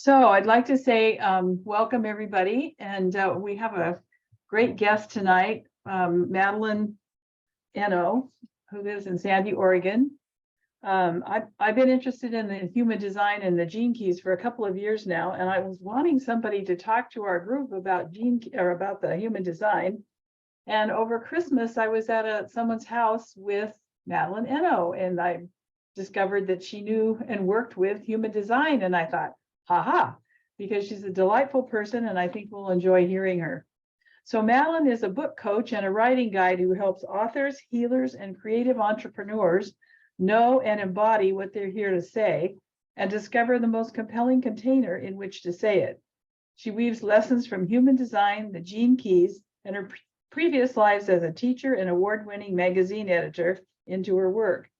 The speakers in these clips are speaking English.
So I'd like to say welcome everybody, and we have a great guest tonight, Madeleine Eno, who lives in Sandy, Oregon. I've been interested in the human design and the gene keys for a couple of years now, and I was wanting somebody to talk to our group about about the human design. And over Christmas, I was at someone's house with Madeleine Eno, and I discovered that she knew and worked with human design, and I thought, haha, because she's a delightful person and I think we'll enjoy hearing her. So Madeleine is a book coach and a writing guide who helps authors, healers, and creative entrepreneurs know and embody what they're here to say and discover the most compelling container in which to say it. She weaves lessons from human design, the gene keys, and her previous lives as a teacher and award-winning magazine editor into her work.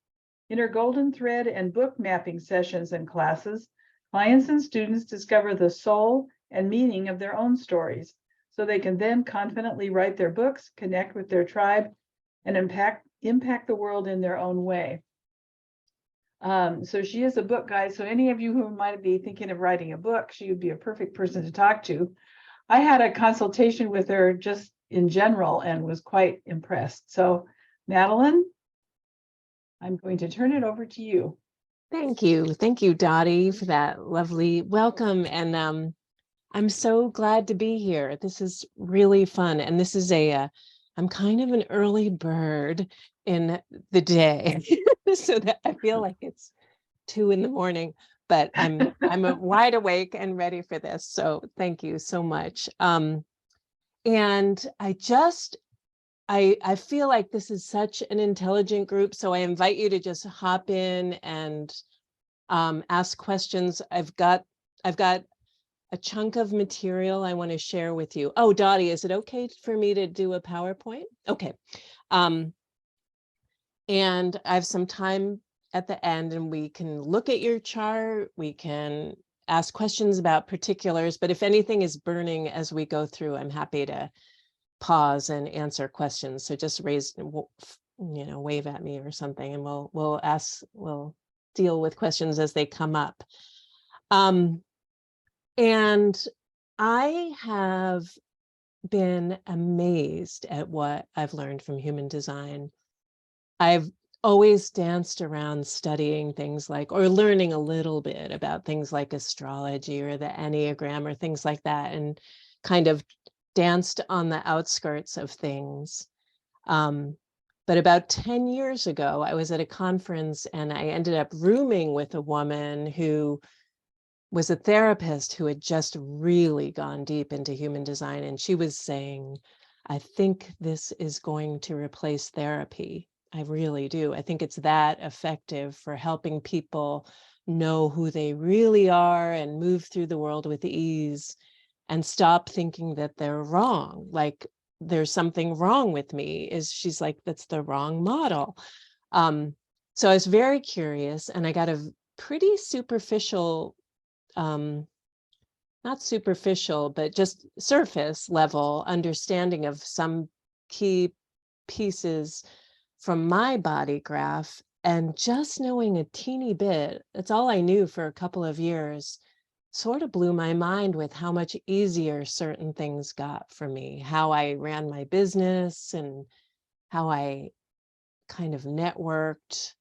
In her golden thread and book mapping sessions and classes, clients and students discover the soul and meaning of their own stories, so they can then confidently write their books, connect with their tribe, and impact the world in their own way. So she is a book guide. So any of you who might be thinking of writing a book, she would be a perfect person to talk to. I had a consultation with her just in general and was quite impressed. So Madeleine, I'm going to turn it over to you. Thank you. Thank you, Dottie, for that lovely welcome. And I'm so glad to be here. This is really fun. And this is I'm kind of an early bird in the day. So that I feel like it's 2 a.m, but I'm wide awake and ready for this. So thank you so much. And I feel like this is such an intelligent group, so I invite you to just hop in and ask questions. I've got a chunk of material I want to share with you. Oh, Dottie, is it okay for me to do a PowerPoint? Okay. And I have some time at the end, and we can look at your chart. We can ask questions about particulars, but if anything is burning as we go through, I'm happy to pause and answer questions. So just wave at me or something, and we'll deal with questions as they come up. And I have been amazed at what I've learned from human design. I've always danced around studying things like, or learning a little bit about things like astrology or the Enneagram or things like that, and kind of danced on the outskirts of things. But about 10 years ago, I was at a conference and I ended up rooming with a woman who was a therapist who had just really gone deep into human design. And she was saying, I think this is going to replace therapy. I really do. I think it's that effective for helping people know who they really are and move through the world with ease and stop thinking that they're wrong. Like there's something wrong with me. She's like, that's the wrong model. So I was very curious, and I got a pretty superficial, not superficial, but just surface level understanding of some key pieces from my body graph. And just knowing a teeny bit, that's all I knew for a couple of years, sort of blew my mind with how much easier certain things got for me, how I ran my business and how I kind of networked.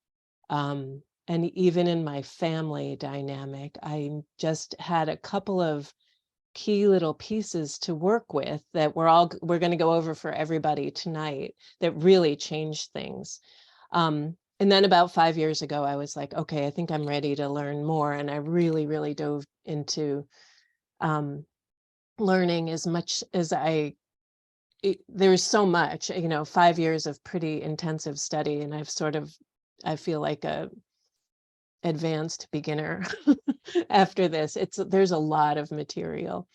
And even in my family dynamic, I just had a couple of key little pieces to work with that we're going to go over for everybody tonight that really changed things. And then about 5 years ago, I was like, okay, I think I'm ready to learn more. And I really, really dove into learning as much as there's so much, 5 years of pretty intensive study. And I feel like a advanced beginner after this. There's a lot of material.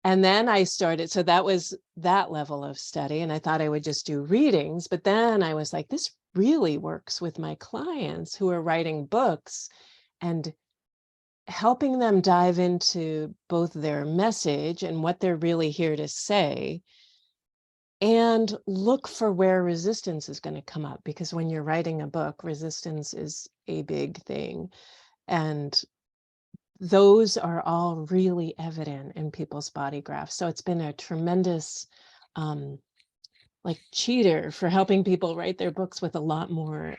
And then I started, so that was that level of study. And I thought I would just do readings, but then I was like, this really works with my clients who are writing books and helping them dive into both their message and what they're really here to say, and look for where resistance is going to come up, because when you're writing a book, resistance is a big thing. And those are all really evident in people's body graphs. So it's been a tremendous like cheater for helping people write their books with a lot more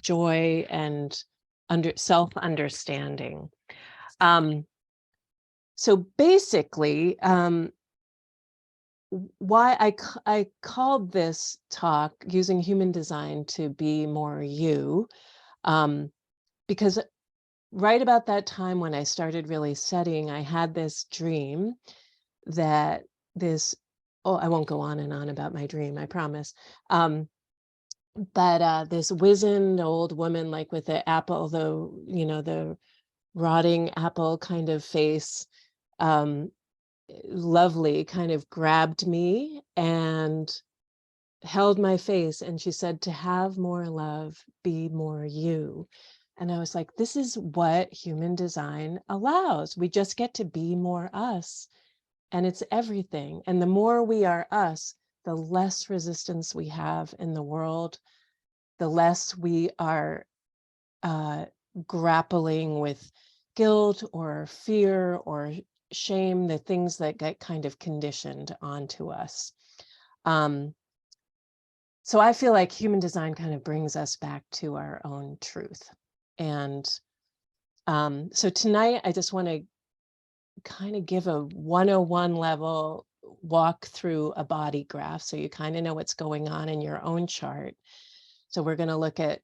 joy and self-understanding. So basically, why I called this talk using human design to be more you, because right about that time when I started really studying, I had this dream that I won't go on and on about my dream, I promise. But this wizened old woman, like with the apple, the rotting apple kind of face, lovely, kind of grabbed me and held my face, and she said, to have more love, be more you. And I was like, this is what human design allows. We just get to be more us, and it's everything. And the more we are us, the less resistance we have in the world, the less we are grappling with guilt or fear or shame, the things that get kind of conditioned onto us. So I feel like human design kind of brings us back to our own truth. And so tonight, I just want to kind of give a 101 level walk through a body graph so you kind of know what's going on in your own chart. So we're going to look at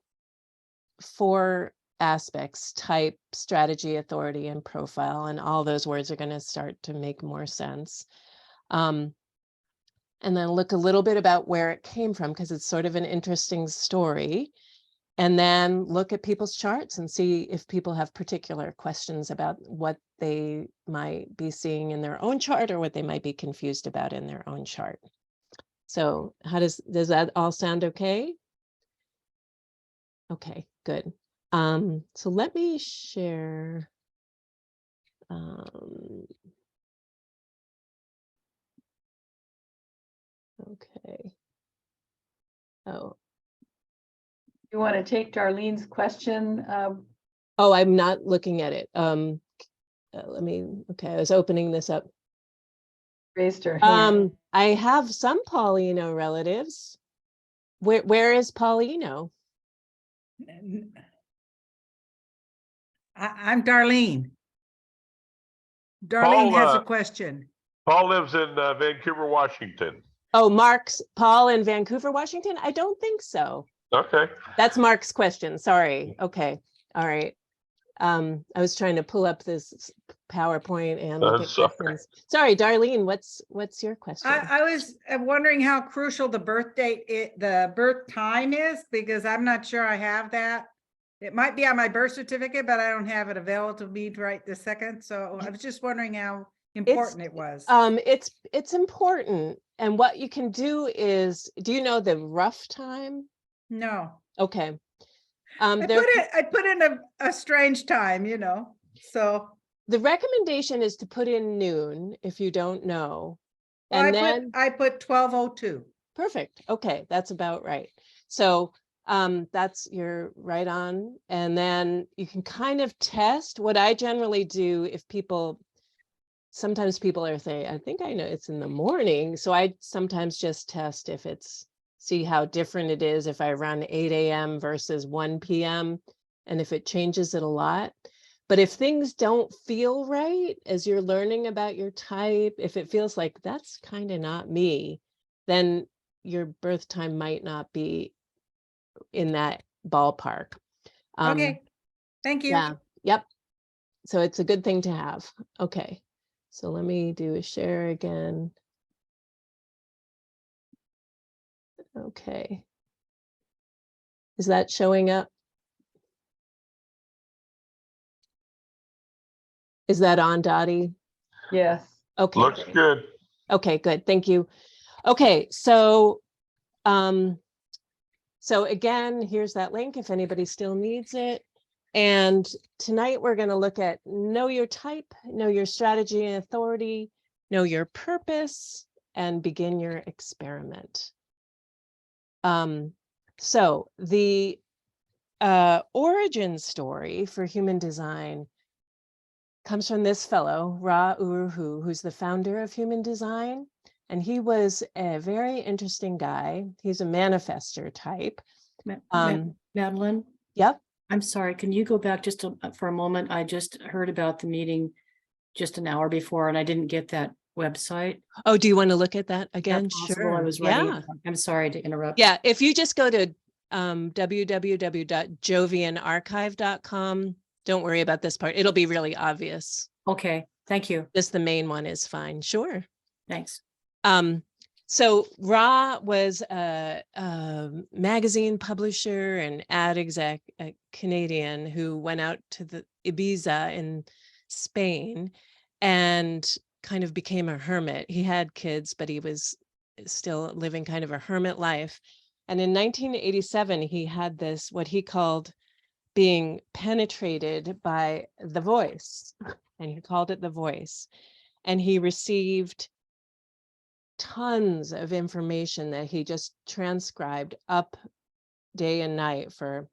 4 aspects: type, strategy, authority, and profile. And all those words are going to start to make more sense. And then look a little bit about where it came from, because it's sort of an interesting story. And then look at people's charts and see if people have particular questions about what they might be seeing in their own chart or what they might be confused about in their own chart. So how does that all sound okay? Okay, good. So let me share. Okay. Oh. You want to take Darlene's question? Oh, I'm not looking at it. Okay, I was opening this up. Raised her hand. I have some Paulino relatives. Where is Paulino? I'm Darlene. Darlene Paul, has a question. Paul lives in Vancouver, Washington. Oh, Paul in Vancouver, Washington? I don't think so. Okay. That's Mark's question. Sorry. Okay. All right. I was trying to pull up this PowerPoint and look at questions. Sorry, Darlene, what's your question? I was wondering how crucial the birth date, the birth time is, because I'm not sure I have that. It might be on my birth certificate, but I don't have it available to me right this second. So I was just wondering how important it was. It's important. And what you can do is, do you know the rough time? No. Okay. I put in a strange time, so. The recommendation is to put in noon if you don't know. Well, And I put 12:02. Perfect. Okay, that's about right. So you're right on. And then you can kind of test. What I generally do, if sometimes people are saying, I think I know it's in the morning. So I sometimes just test see how different it is if I run 8 a.m. versus 1 p.m. and if it changes it a lot. But if things don't feel right as you're learning about your type, if it feels like that's kind of not me, then your birth time might not be in that ballpark. Okay, thank you. Yeah, yep. So it's a good thing to have. Okay, so let me do a share again. Okay. Is that showing up? Is that on, Dottie? Yes. Okay. Looks good. Okay, good. Thank you. Okay, so again, here's that link if anybody still needs it. And tonight we're going to look at know your type, know your strategy and authority, know your purpose, and begin your experiment. So the origin story for human design comes from this fellow, Ra Uru Hu, who's the founder of Human Design. And he was a very interesting guy. He's a manifester type. Madeline, Yep. I'm sorry, can you go back just for a moment? I just heard about the meeting just an hour before and I didn't get that website. Oh, do you want to look at that again? That's possible. Sure. I was writing. Yeah. I'm sorry to interrupt. Yeah. If you just go to www.jovianarchive.com, don't worry about this part. It'll be really obvious. Okay, thank you. Just the main one is fine. Sure. Thanks. So Ra was a magazine publisher and ad exec, a Canadian who went out to the Ibiza in Spain and kind of became a hermit. He had kids, but he was still living kind of a hermit life. And in 1987, he had this, what he called being penetrated by the voice, and he called it the voice. And he received tons of information that he just transcribed up day and night for,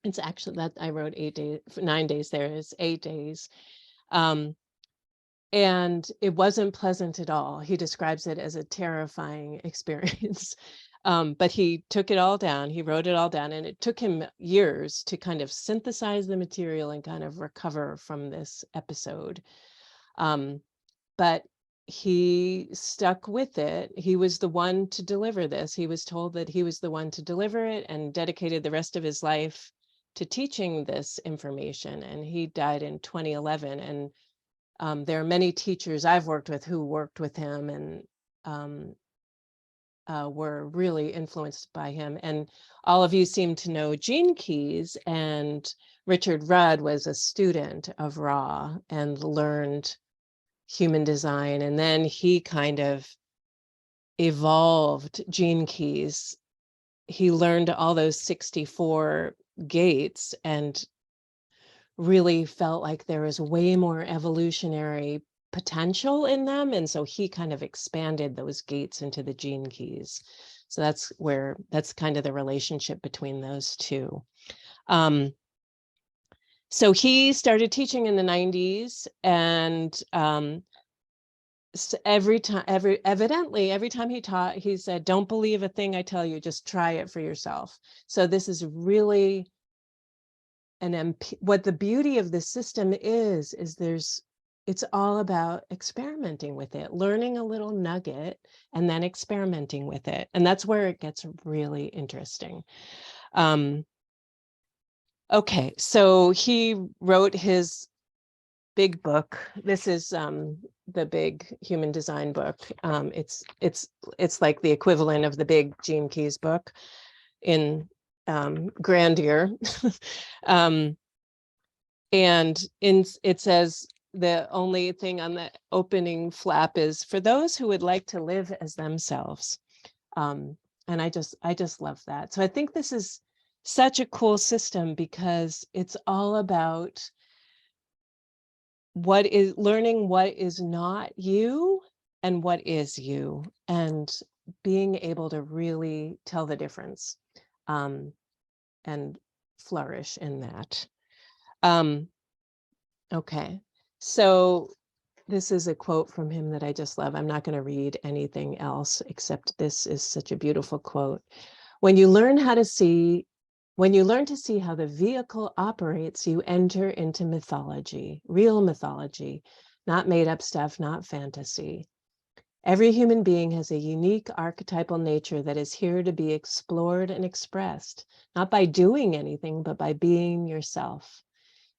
it's actually that I wrote 9 days, there is 8 days. And it wasn't pleasant at all. He describes it as a terrifying experience. But he took it all down, he wrote it all down, and it took him years to kind of synthesize the material and kind of recover from this episode. But he stuck with it. He was the one to deliver this. He was told that he was the one to deliver it and dedicated the rest of his life to teaching this information. And he died in 2011. And there are many teachers I've worked with who worked with him and were really influenced by him. And all of you seem to know Gene Keys, and Richard Rudd was a student of Ra and learned Human Design. And then he kind of evolved Gene Keys. He learned all those 64 gates and really felt like there was way more evolutionary potential in them. And so he kind of expanded those gates into the Gene Keys. So that's kind of the relationship between those two. So he started teaching in the 90s, and so every time he taught, he said, don't believe a thing I tell you, just try it for yourself. So this is really what the beauty of the system is it's all about experimenting with it, learning a little nugget and then experimenting with it. And that's where it gets really interesting. Okay, so he wrote his big book. This is the big Human Design book. It's like the equivalent of the big Gene Keys book in grandeur. And it says, the only thing on the opening flap is, for those who would like to live as themselves. And I just love that. So I think this is such a cool system because it's all about learning what is not you and what is you, and being able to really tell the difference and flourish in that. Okay, so this is a quote from him that I just love. I'm not going to read anything else except this is such a beautiful quote. When you learn to see how the vehicle operates, you enter into mythology, real mythology, not made up stuff, not fantasy. Every human being has a unique archetypal nature that is here to be explored and expressed, not by doing anything, but by being yourself.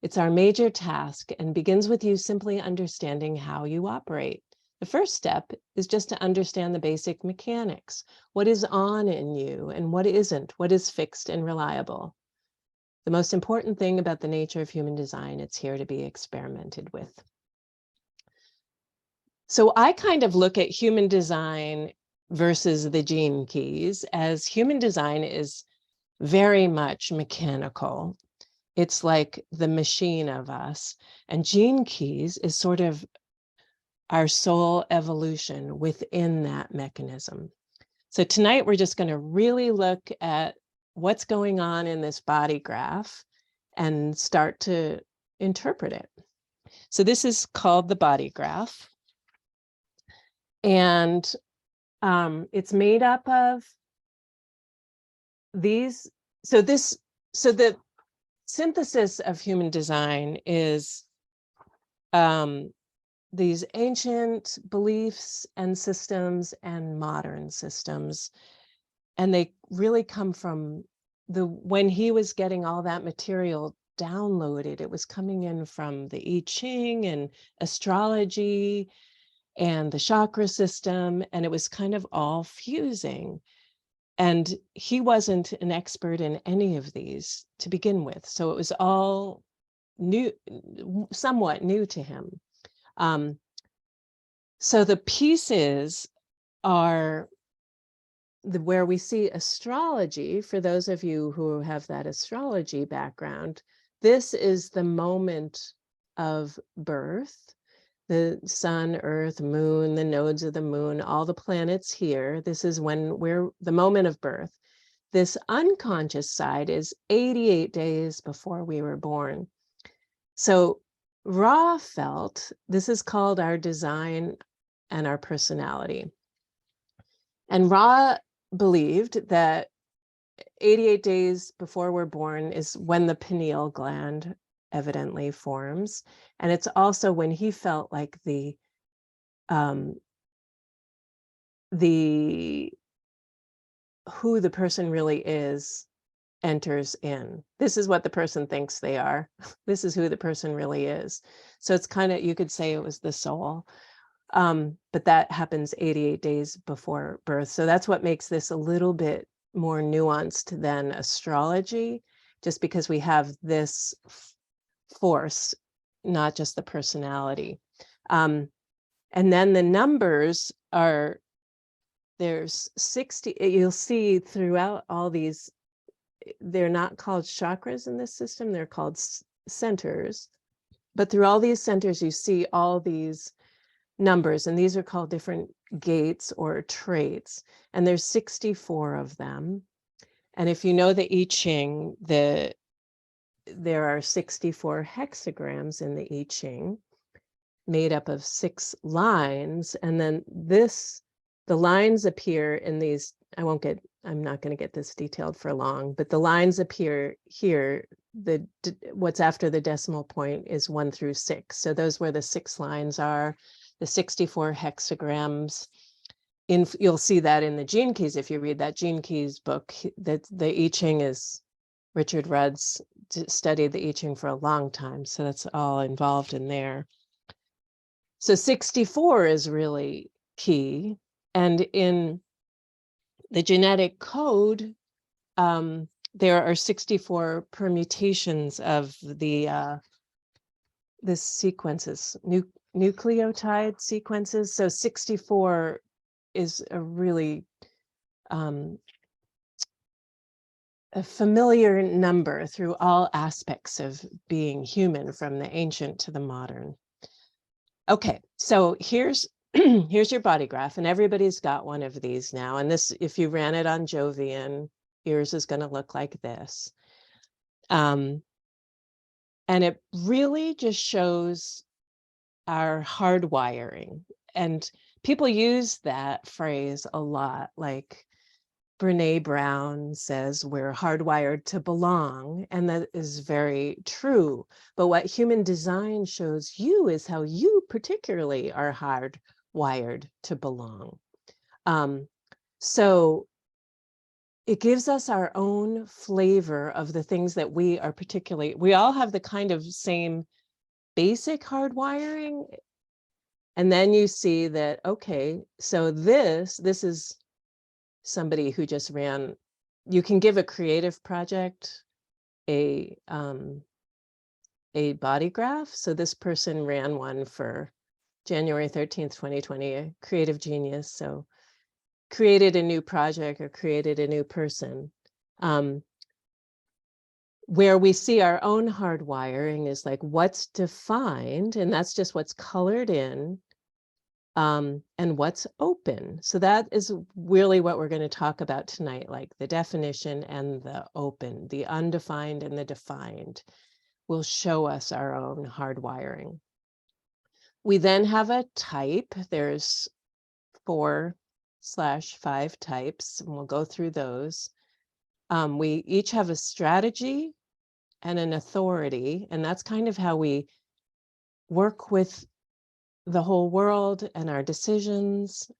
It's our major task and begins with you simply understanding how you operate. The first step is just to understand the basic mechanics. What is on in you and what isn't, what is fixed and reliable. The most important thing about the nature of human design, it's here to be experimented with. So I kind of look at human design versus the Gene Keys, as human design is very much mechanical. It's like the machine of us, and Gene Keys is sort of our soul evolution within that mechanism. So tonight we're just going to really look at what's going on in this body graph and start to interpret it. So this is called the body graph. And it's made up of these. So the synthesis of human design is these ancient beliefs and systems and modern systems. And they really come from when he was getting all that material downloaded, it was coming in from the I Ching and astrology and the chakra system, and it was kind of all fusing. And he wasn't an expert in any of these to begin with. So it was all new, somewhat new to him. So the pieces are where we see astrology. For those of you who have that astrology background, this is the moment of birth. The sun, earth, moon, the nodes of the moon, all the planets here. This is when we're the moment of birth. This unconscious side is 88 days before we were born. So Ra felt this is called our design and our personality. And Ra believed that 88 days before we're born is when the pineal gland evidently forms. And it's also when he felt like the who the person really is enters in. This is what the person thinks they are. This is who the person really is. So it's kind of, you could say it was the soul. But that happens 88 days before birth. So that's what makes this a little bit more nuanced than astrology, just because we have this force, not just the personality. And then the numbers are, there's 60, you'll see throughout all these, they're not called chakras in this system, they're called centers. But through all these centers, you see all these numbers, and these are called different gates or traits, and there's 64 of them. And if you know the I Ching, there are 64 hexagrams in the I Ching made up of 6 lines, and then the lines appear in these, I'm not going to get this detailed for long, but the lines appear here. What's after the decimal point is 1 through 6. So those where the 6 lines are, the 64 hexagrams. You'll see that in the Gene Keys. If you read that Gene Keys book, that the I Ching is, Richard Rudd's studied the I Ching for a long time. So that's all involved in there. So 64 is really key. And in the genetic code, there are 64 permutations of the sequences, nucleotide sequences. So 64 is a really a familiar number through all aspects of being human, from the ancient to the modern. Okay, so here's here's your body graph, and everybody's got one of these now. And this, if you ran it on Jovian, yours is going to look like this. And it really just shows our hardwiring. And people use that phrase a lot, like Brene Brown says, we're hardwired to belong. And that is very true. But what human design shows you is how you particularly are hardwired to belong. So it gives us our own flavor of the things that we are particularly, we all have the kind of same basic hardwiring. And then you see that, okay, so this is somebody who just ran, you can give a creative project a body graph. So this person ran one for January 13th, 2020, a creative genius. So created a new project or created a new person. Where we see our own hardwiring is like what's defined, and that's just what's colored in, and what's open. So that is really what we're going to talk about tonight, like the definition and the open, the undefined and the defined will show us our own hardwiring. We then have a type. There's 4/5 types, and we'll go through those. We each have a strategy and an authority, and that's kind of how we work with the whole world and our decisions,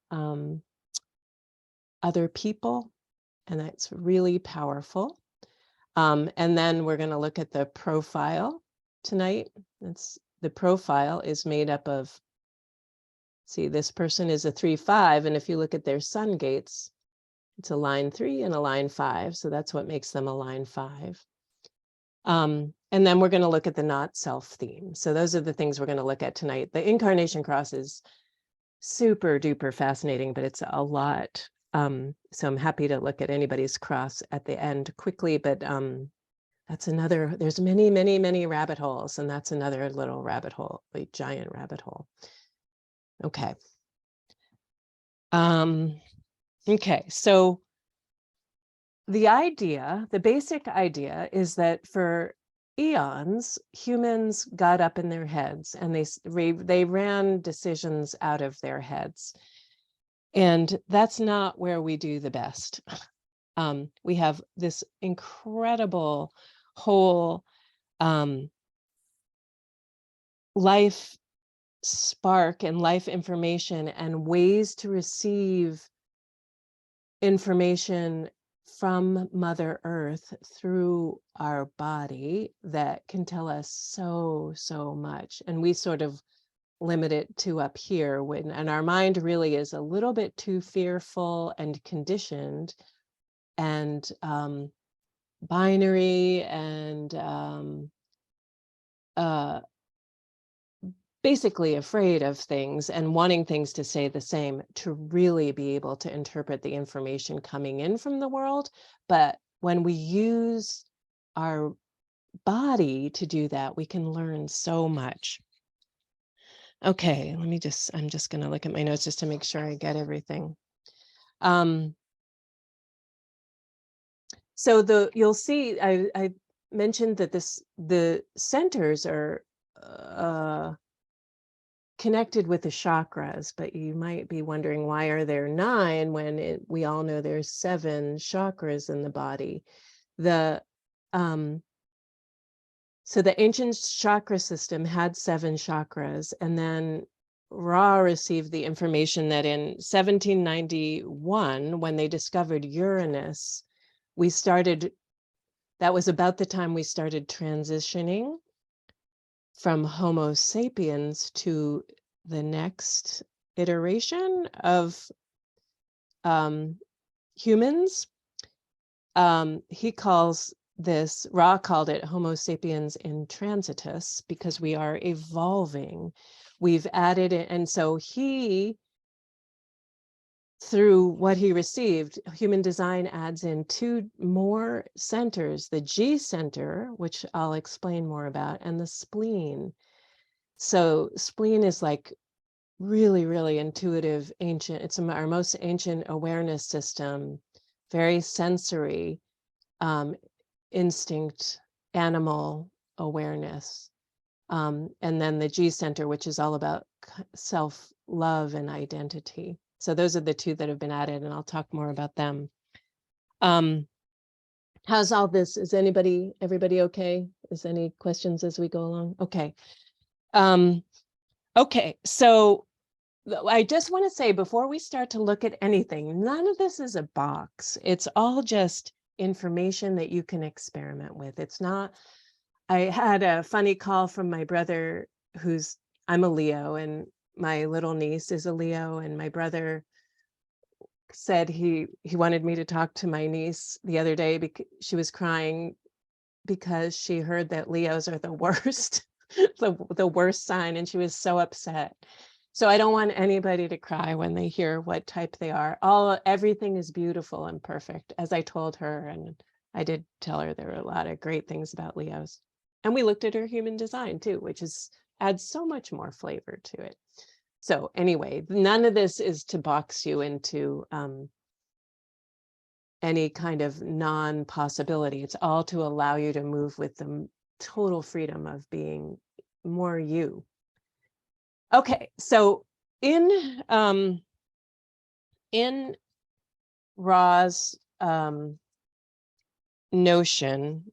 other people, and that's really powerful. And then we're going to look at the profile tonight. The profile is made up of, see, this person is a 3/5, and if you look at their sun gates, it's a line 3 and a line 5, so that's what makes them a line 5. And then we're going to look at the not self theme. So those are the things we're going to look at tonight. The incarnation cross is super duper fascinating, but it's a lot. So I'm happy to look at anybody's cross at the end quickly, but that's another, there's many, many, many rabbit holes, and that's another little rabbit hole, a giant rabbit hole. Okay. Okay, so the basic idea is that for eons, humans got up in their heads and they ran decisions out of their heads. And that's not where we do the best. We have this incredible whole life spark and life information and ways to receive information from Mother Earth through our body that can tell us so much. And we sort of limit it to up here and our mind really is a little bit too fearful and conditioned and binary and basically afraid of things and wanting things to stay the same to really be able to interpret the information coming in from the world. But when we use our body to do that, we can learn so much. Okay, I'm just going to look at my notes just to make sure I get everything. So you'll see, I mentioned that the centers are connected with the chakras, but you might be wondering, why are there 9 when we all know there's 7 chakras in the body? So the ancient chakra system had 7 chakras, and then Ra received the information that in 1791, when they discovered Uranus, that was about the time we started transitioning from Homo sapiens to the next iteration of humans. Ra called it Homo sapiens intransitus, because we are evolving. We've added it, and so through what he received, human design adds in 2 more centers, the G center, which I'll explain more about, and the spleen. So spleen is like really, really intuitive, ancient. It's our most ancient awareness system, very sensory, instinct, animal awareness. And then the G center, which is all about self-love and identity. So those are the 2 that have been added, and I'll talk more about them. How's all this? Is everybody okay? Is any questions as we go along? Okay. Okay, so I just want to say, before we start to look at anything, none of this is a box. It's all just information that you can experiment with. It's not, I had a funny call from my brother I'm a Leo, and my little niece is a Leo, and my brother said he wanted me to talk to my niece the other day because she was crying because she heard that Leos are the worst, the worst sign, and she was so upset. So I don't want anybody to cry when they hear what type they are. Everything is beautiful and perfect, as I told her, and I did tell her there were a lot of great things about Leos. And we looked at her human design too, which adds so much more flavor to it. So anyway, none of this is to box you into any kind of non-possibility. It's all to allow you to move with the total freedom of being more you. Okay, so in Ra's notion,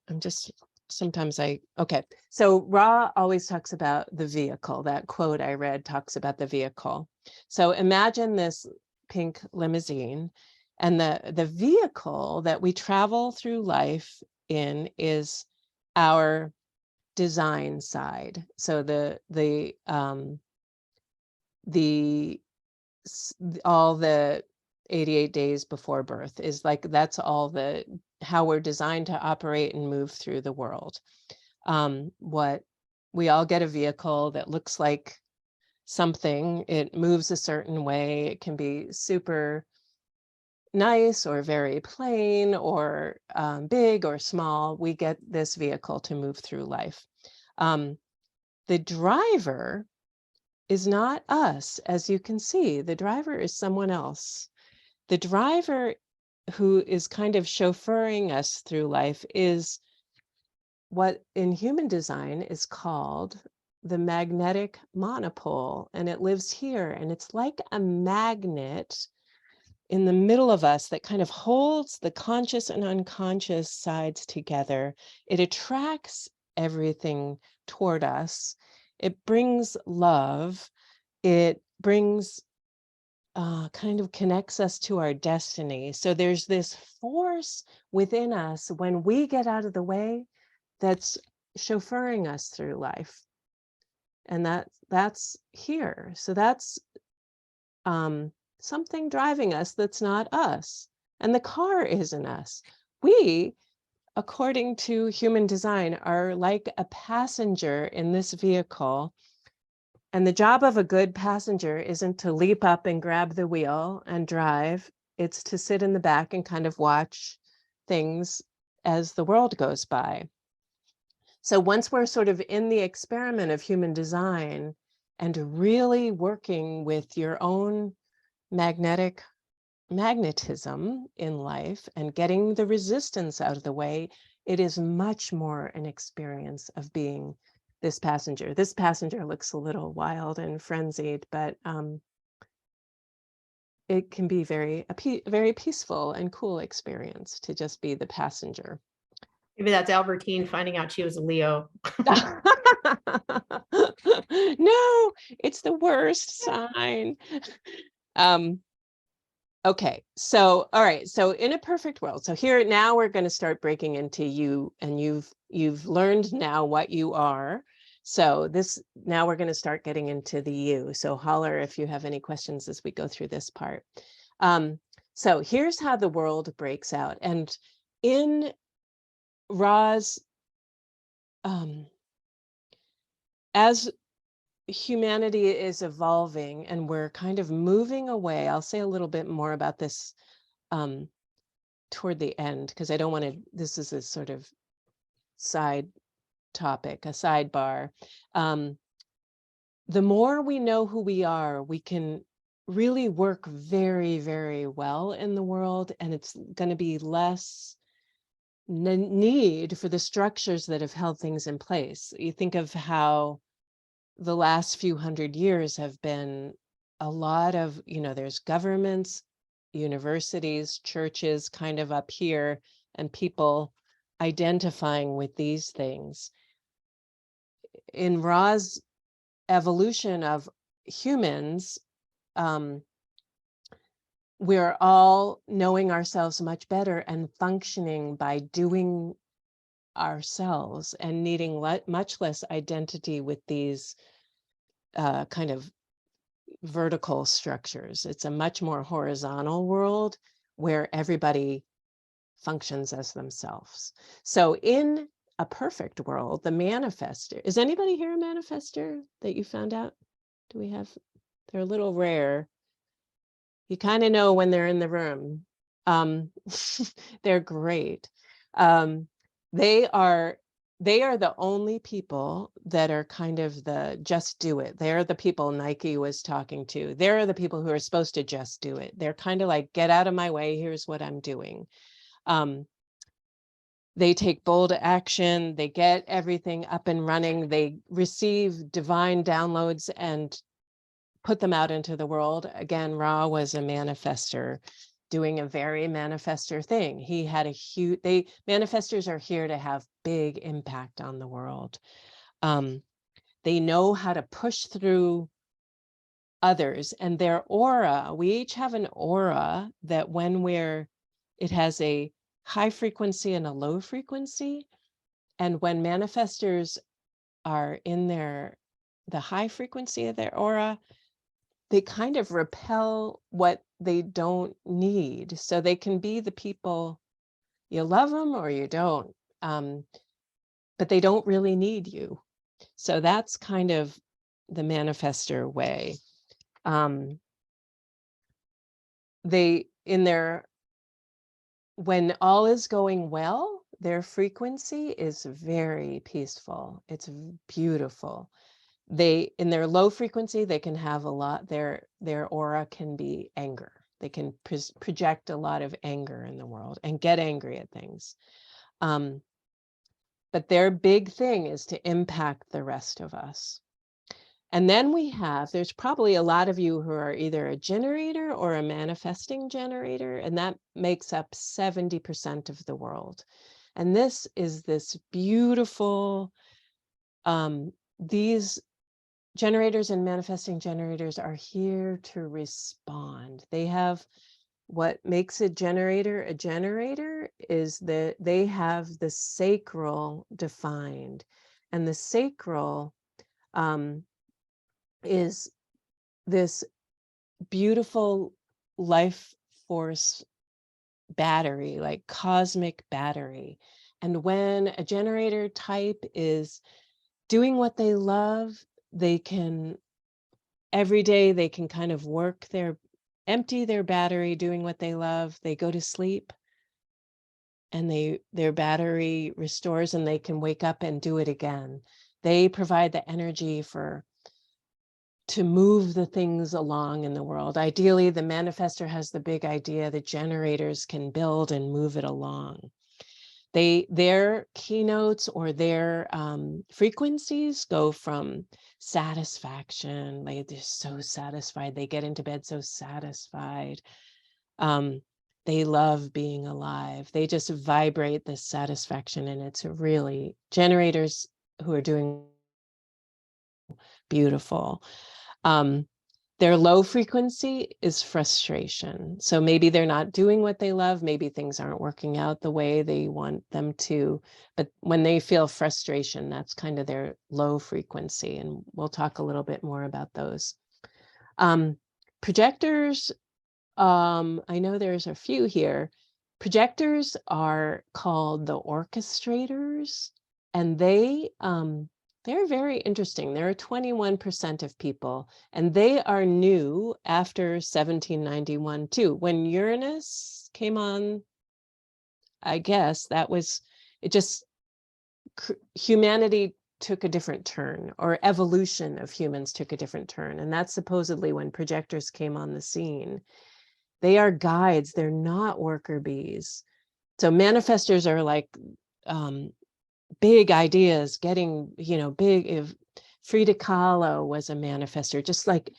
okay, so Ra always talks about the vehicle. That quote I read talks about the vehicle. So imagine this pink limousine, and the vehicle that we travel through life in is our design side. So all the 88 days before birth is like, that's all how we're designed to operate and move through the world. What we all get a vehicle that looks like something, it moves a certain way. It can be super nice or very plain or big or small. We get this vehicle to move through life. The driver is not us, as you can see. The driver is someone else. The driver who is kind of chauffeuring us through life is what in human design is called the magnetic monopole, and it lives here, and it's like a magnet in the middle of us that kind of holds the conscious and unconscious sides together. It attracts everything toward us. It brings love. It brings kind of connects us to our destiny. So there's this force within us when we get out of the way that's chauffeuring us through life. And that's here. So that's something driving us that's not us. And the car isn't us. We, according to human design, are like a passenger in this vehicle. And the job of a good passenger isn't to leap up and grab the wheel and drive. It's to sit in the back and kind of watch things as the world goes by. So once we're sort of in the experiment of human design and really working with your own magnetism in life and getting the resistance out of the way, it is much more an experience of being this passenger. This passenger looks a little wild and frenzied, but it can be very peaceful and cool experience to just be the passenger. Maybe that's Albertine finding out she was a Leo. No, it's the worst sign. Okay, so all right, so in a perfect world, so here now we're going to start breaking into you, and you've learned now what you are. So now we're going to start getting into the you. So holler if you have any questions as we go through this part. So here's how the world breaks out. And in Ra's, as humanity is evolving and we're kind of moving away, I'll say a little bit more about this toward the end, because I don't want to, this is a sort of side topic, a sidebar. The more we know who we are, we can really work very, very well in the world, and it's going to be less need for the structures that have held things in place. You think of how the last few hundred years have been a lot of, there's governments, universities, churches kind of up here, and people identifying with these things. In Ra's evolution of humans, we're all knowing ourselves much better and functioning by doing ourselves and needing much less identity with these kind of vertical structures. It's a much more horizontal world where everybody functions as themselves. So in a perfect world, the manifester, is anybody here a manifester that you found out? Do we have, they're a little rare. You kind of know when they're in the room. They're great. They are the only people that are kind of the just do it. They're the people Nike was talking to. They're the people who are supposed to just do it. They're kind of like, get out of my way. Here's what I'm doing. They take bold action. They get everything up and running. They receive divine downloads and put them out into the world. Again, Ra was a manifester doing a very manifester thing. He had a huge, manifestors are here to have big impact on the world. They know how to push through others, and their aura, we each have an aura that when it has a high frequency and a low frequency. And when manifestors are in the high frequency of their aura, they kind of repel what they don't need. So they can be the people, you love them or you don't, but they don't really need you. So that's kind of the manifester way. When all is going well, their frequency is very peaceful. It's beautiful. In their low frequency, they can have a lot, their aura can be anger. They can project a lot of anger in the world and get angry at things. But their big thing is to impact the rest of us. And then there's probably a lot of you who are either a generator or a manifesting generator, and that makes up 70% of the world. And this beautiful, these generators and manifesting generators are here to respond. They have what makes a generator is that they have the sacral defined, and the sacral is this beautiful life force battery, like cosmic battery. And when a generator type is doing what they love, every day they can kind of empty their battery doing what they love. They go to sleep and their battery restores and they can wake up and do it again. They provide the energy to move the things along in the world. Ideally, the manifestor has the big idea, the generators can build and move it along. Their keynotes or their frequencies go from satisfaction, they're so satisfied, they get into bed so satisfied. They love being alive. They just vibrate this satisfaction, and it's really generators who are doing beautiful. Their low frequency is frustration. So maybe they're not doing what they love. Maybe things aren't working out the way they want them to. But when they feel frustration, that's kind of their low frequency. And we'll talk a little bit more about those. Projectors, I know there's a few here. Projectors are called the orchestrators, and they're very interesting. There are 21% of people, and they are new after 1791 too. When Uranus came on, I guess humanity took a different turn, or evolution of humans took a different turn. And that's supposedly when projectors came on the scene. They are guides, they're not worker bees. So manifestors are like, big ideas, getting, big. If Frida Kahlo was a manifestor, just like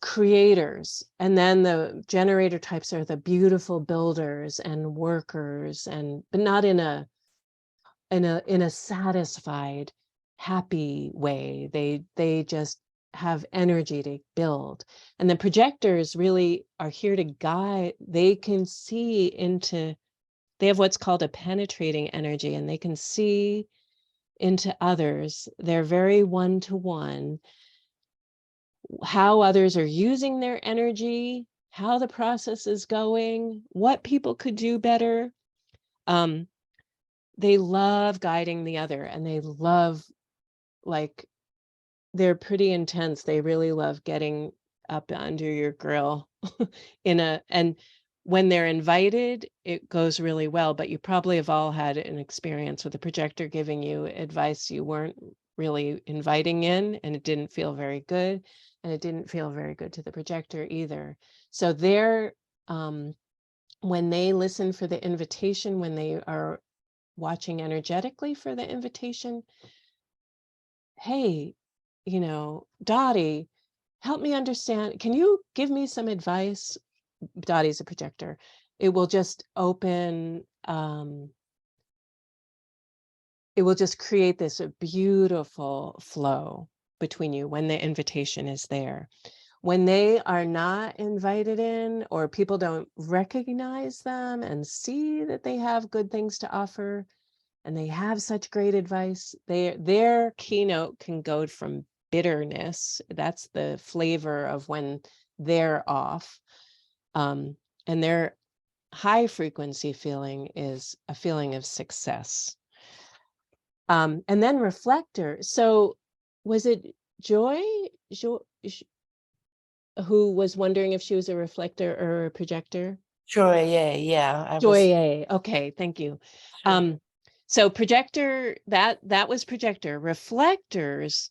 creators. And then the generator types are the beautiful builders and workers, but not in a satisfied, happy way. They just have energy to build. And the projectors really are here to guide. They can see they have what's called a penetrating energy, and they can see into others. They're very one-to-one. How others are using their energy, how the process is going, what people could do better. They love guiding the other, and they love, they're pretty intense. They really love getting up under your grill and when they're invited, it goes really well, but you probably have all had an experience with a projector giving you advice you weren't really inviting in, and it didn't feel very good, and it didn't feel very good to the projector either. So when they listen for the invitation, when they are watching energetically for the invitation, hey, Dottie, help me understand. Can you give me some advice? Dottie's a projector. It will just open, it will just create this beautiful flow between you when the invitation is there. When they are not invited in, or people don't recognize them and see that they have good things to offer, and they have such great advice, their keynote can go from bitterness. That's the flavor of when they're off. And their high frequency feeling is a feeling of success. And then reflector. So was it Joy who was wondering if she was a reflector or a projector? Joy, yeah. Joy A. Okay, thank you. Sure. So projector, that was projector. Reflectors,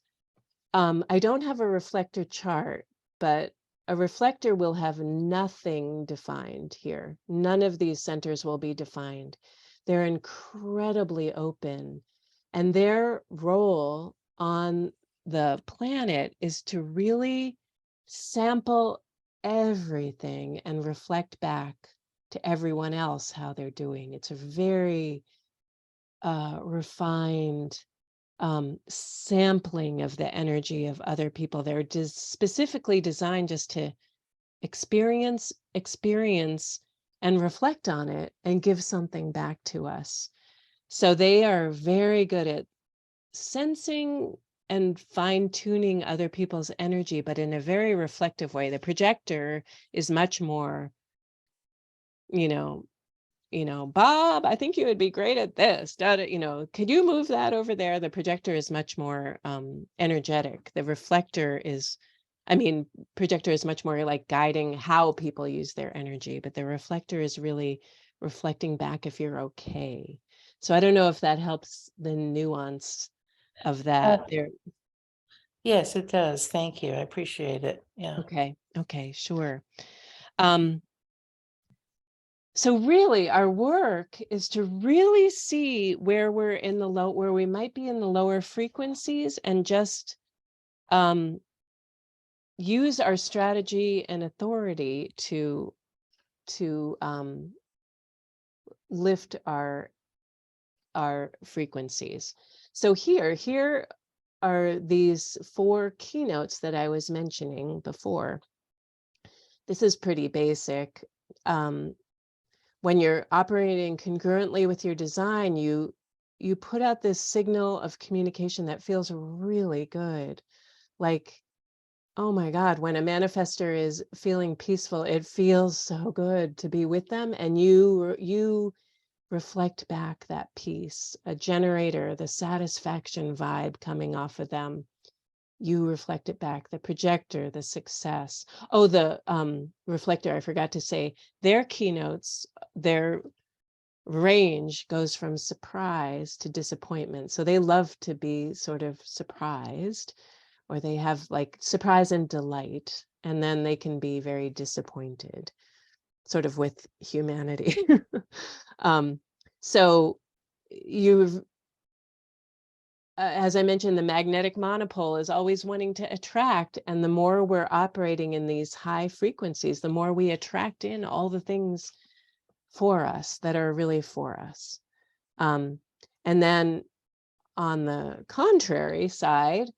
I don't have a reflector chart, but a reflector will have nothing defined here. None of these centers will be defined. They're incredibly open, and their role on the planet is to really sample everything and reflect back to everyone else how they're doing. It's a very refined sampling of the energy of other people. They're specifically designed just to experience and reflect on it and give something back to us. So they are very good at sensing and fine-tuning other people's energy, but in a very reflective way. The projector is much more, Bob, I think you would be great at this. Could you move that over there? The projector is much more energetic. The reflector is, projector is much more like guiding how people use their energy, but the reflector is really reflecting back if you're okay. So I don't know if that helps the nuance of that there. Yes, it does. Thank you. I appreciate it. Yeah. Okay, sure. So really our work is to really see where we're in the where we might be in the lower frequencies, and just use our strategy and authority to lift our frequencies. So here are these 4 keynotes that I was mentioning before. This is pretty basic. When you're operating congruently with your design, you put out this signal of communication that feels really good. Like, oh my God, when a manifestor is feeling peaceful, it feels so good to be with them. And you reflect back that peace, a generator, the satisfaction vibe coming off of them. You reflect it back. The projector, the success. Oh, the reflector, I forgot to say, their keynotes, their range goes from surprise to disappointment. So they love to be sort of surprised, or they have like surprise and delight, and then they can be very disappointed, sort of with humanity. So you've, as I mentioned, the magnetic monopole is always wanting to attract, and the more we're operating in these high frequencies, the more we attract in all the things for us that are really for us. And then on the contrary side,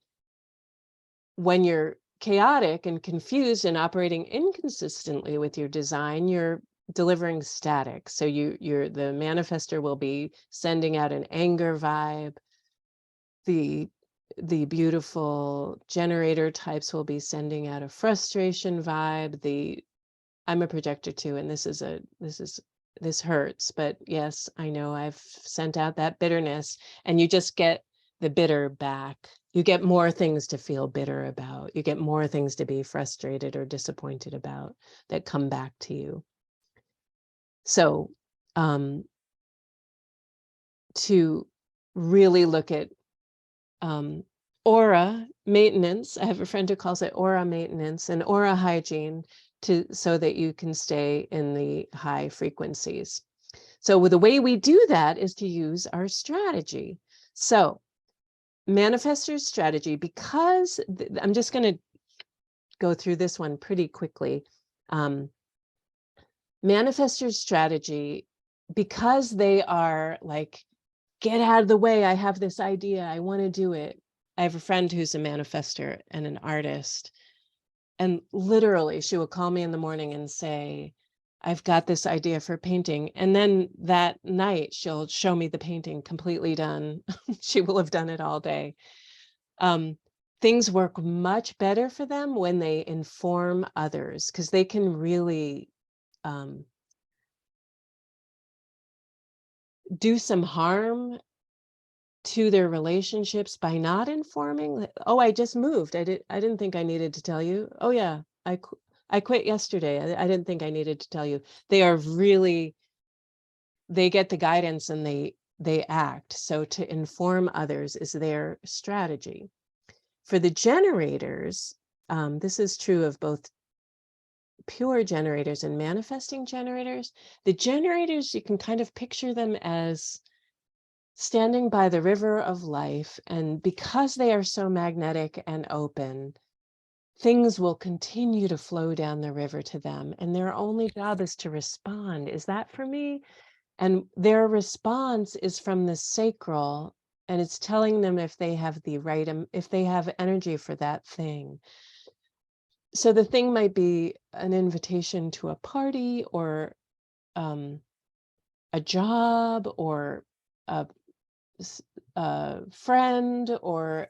when you're chaotic and confused and operating inconsistently with your design, you're delivering static. So the manifestor will be sending out an anger vibe. The beautiful generator types will be sending out a frustration vibe. I'm a projector too, and this hurts, but yes, I know I've sent out that bitterness, and you just get the bitter back. You get more things to feel bitter about. You get more things to be frustrated or disappointed about that come back to you. So to really look at aura maintenance, I have a friend who calls it aura maintenance and aura hygiene, so that you can stay in the high frequencies. So the way we do that is to use our strategy. So manifestor's strategy, because I'm just going to go through this one pretty quickly. Manifestors' strategy, because they are like, get out of the way, I have this idea, I want to do it. I have a friend who's a manifestor and an artist, and literally she will call me in the morning and say, I've got this idea for painting, and then that night she'll show me the painting completely done. She will have done it all day. Things work much better for them when they inform others, because they can really do some harm to their relationships by not informing. Like, oh, I just moved. I didn't think I needed to tell you. Oh yeah, I quit yesterday. I didn't think I needed to tell you. They are really, they get the guidance and they act. So to inform others is their strategy. For the generators, this is true of both pure generators and manifesting generators. The generators, you can kind of picture them as standing by the river of life, and because they are so magnetic and open, things will continue to flow down the river to them, and their only job is to respond. Is that for me? And their response is from the sacral, and it's telling them if they have the right, if they have energy for that thing. So the thing might be an invitation to a party, or a job, or a friend, or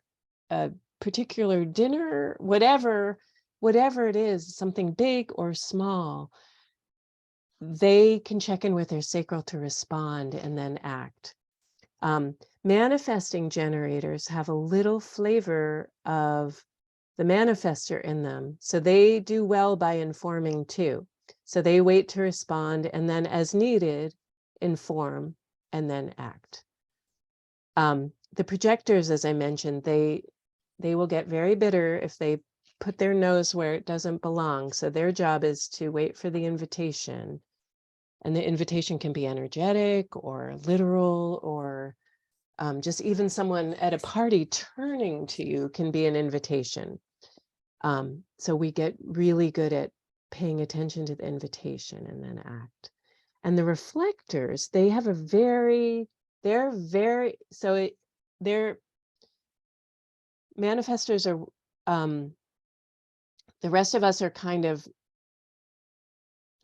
a particular dinner, whatever it is, something big or small. They can check in with their sacral to respond and then act. Manifesting generators have a little flavor of the manifestor in them. So they do well by informing too. So they wait to respond, and then as needed, inform and then act. The projectors, as I mentioned, they will get very bitter if they put their nose where it doesn't belong. So their job is to wait for the invitation. And the invitation can be energetic or literal, or just even someone at a party turning to you can be an invitation. So we get really good at paying attention to the invitation and then act. And the reflectors, they have a they're manifestors are, the rest of us are kind of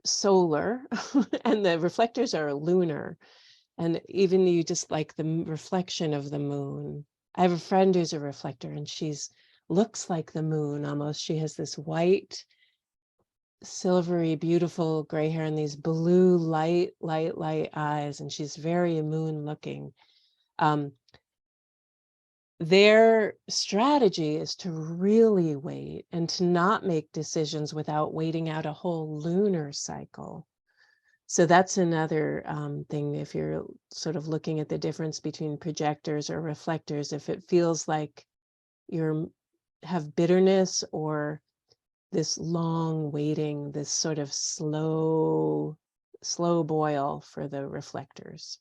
solar and the reflectors are lunar. And even you just like the reflection of the moon. I have a friend who's a reflector, and she's looks like the moon almost. She has this white, silvery, beautiful gray hair and these blue light eyes, and she's very moon looking. Their strategy is to really wait and to not make decisions without waiting out a whole lunar cycle. So that's another thing, if you're sort of looking at the difference between projectors or reflectors, if it feels like you have bitterness or this long waiting, this sort of slow boil for the reflectors.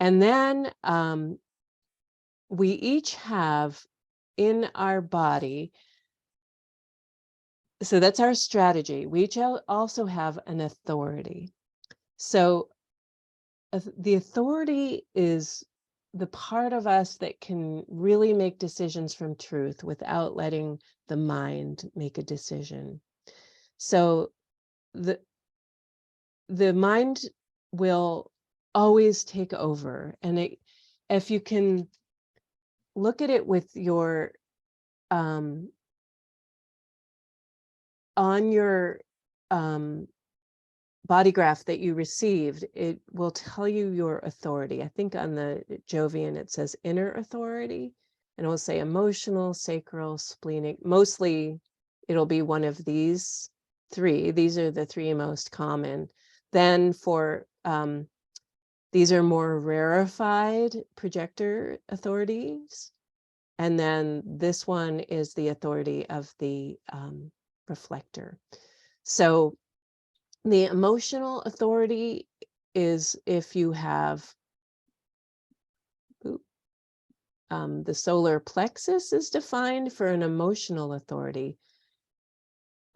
And then we each have in our body, so that's our strategy. We each also have an authority. So the authority is the part of us that can really make decisions from truth without letting the mind make a decision. So the mind will always take over, and if you can look at it with your on your body graph that you received, it will tell you your authority. I think on the Jovian it says inner authority, and it will say emotional, sacral, splenic. Mostly it'll be one of these three. These are the three most common. Then for these are more rarefied projector authorities. And then this one is the authority of the reflector. So the emotional authority is if you have The solar plexus is defined for an emotional authority.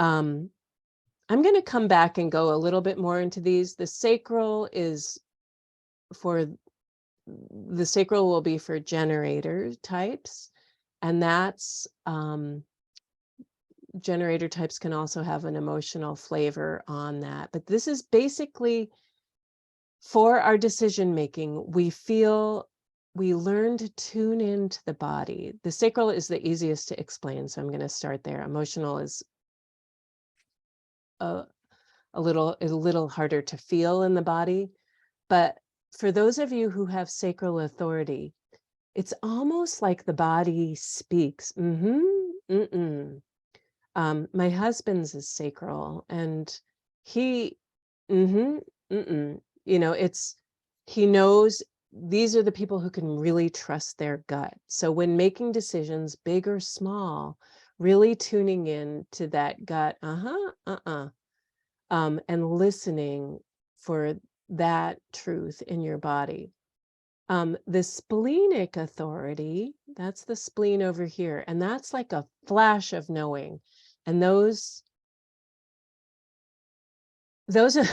I'm going to come back and go a little bit more into these. The sacral will be for generator types, and that's generator types can also have an emotional flavor on that. But this is basically for our decision making. We learn to tune into the body. The sacral is the easiest to explain, so I'm going to start there. Emotional is a little harder to feel in the body. But for those of you who have sacral authority, it's almost like the body speaks. My husband's is sacral, and he, you know, he knows these are the people who can really trust their gut. So when making decisions, big or small, really tuning in to that gut, and listening for that truth in your body. The splenic authority, that's the spleen over here, and that's like a flash of knowing. And those are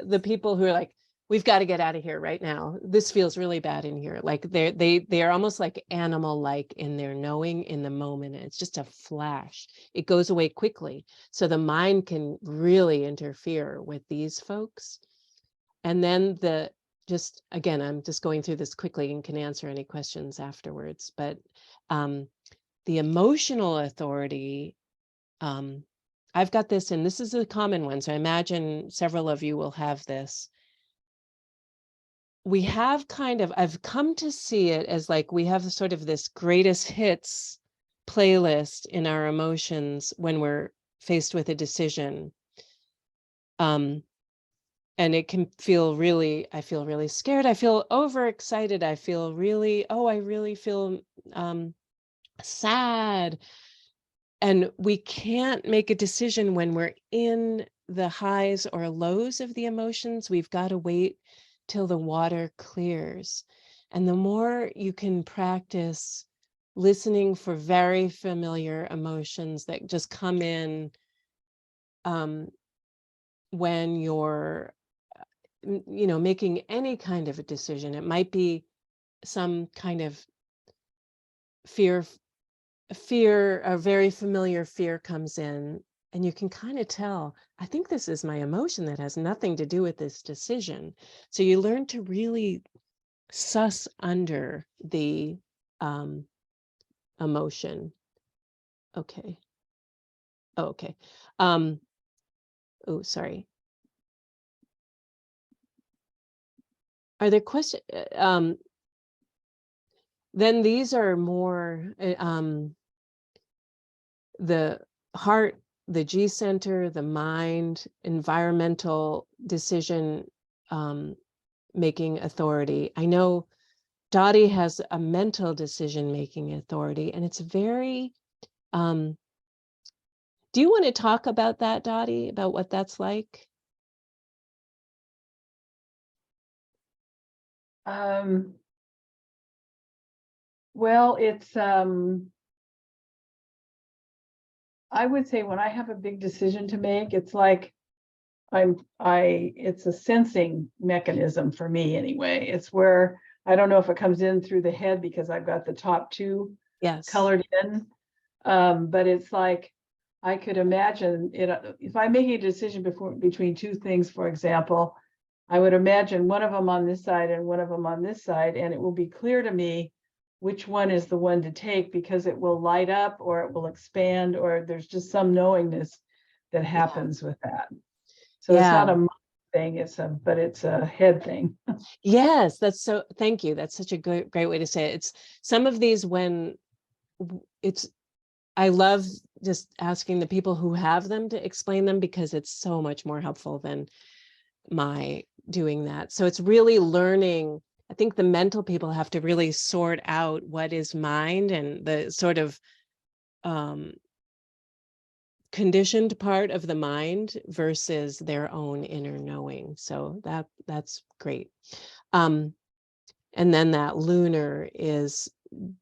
the people who are like, we've got to get out of here right now. This feels really bad in here. Like they are almost like animal-like in their knowing in the moment. It's just a flash. It goes away quickly. So the mind can really interfere with these folks. And then again, I'm just going through this quickly and can answer any questions afterwards. But the emotional authority, I've got this, and this is a common one, so I imagine several of you will have this. We have I've come to see it as like we have sort of this greatest hits playlist in our emotions when we're faced with a decision. And it can feel I feel really scared. I feel overexcited. I feel I really feel sad. And we can't make a decision when we're in the highs or lows of the emotions. We've got to wait till the water clears. And the more you can practice listening for very familiar emotions that just come in when you're, making any kind of a decision. It might be some kind of fear, a very familiar fear comes in, and you can kind of tell, I think this is my emotion that has nothing to do with this decision. So you learn to really suss under the emotion. Okay. Oh, okay. Oh, sorry. Are there questions? Then these are more the heart, the G center, the mind, environmental decision making authority. I know Dottie has a mental decision making authority, and it's very do you want to talk about that, Dottie, about what that's like? Well, it's I would say when I have a big decision to make, it's like it's a sensing mechanism for me anyway. It's where I don't know if it comes in through the head because I've got the top two colored in. But it's like I could imagine it if I'm making a decision between two things, for example, I would imagine one of them on this side and one of them on this side, and it will be clear to me which one is the one to take because it will light up or it will expand, or there's just some knowingness that happens with that. So it's not a mind thing, it's a head thing. Yes, thank you. That's such a great way to say it. It's some of these I love just asking the people who have them to explain them because it's so much more helpful than my doing that. So it's really learning. I think the mental people have to really sort out what is mind and the sort of conditioned part of the mind versus their own inner knowing. So that's great. And then that lunar is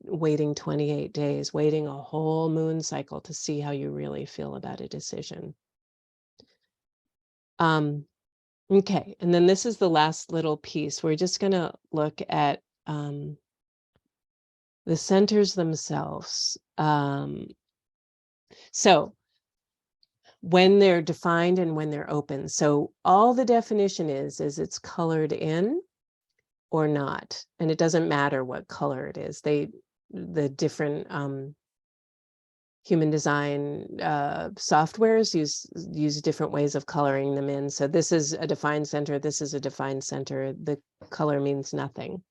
waiting 28 days, waiting a whole moon cycle to see how you really feel about a decision. Okay, and then this is the last little piece. We're just going to look at the centers themselves. So when they're defined and when they're open. So all the definition is it's colored in or not. And it doesn't matter what color it is. The different human design softwares use different ways of coloring them in. So this is a defined center. This is a defined center. The color means nothing.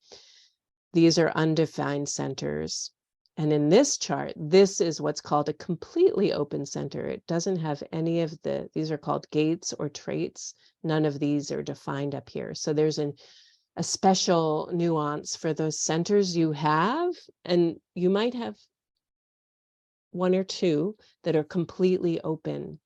These are undefined centers. And in this chart, this is what's called a completely open center. It doesn't have any of these are called gates or traits. None of these are defined up here. So there's a special nuance for those centers you have, and you might have one or two that are completely open.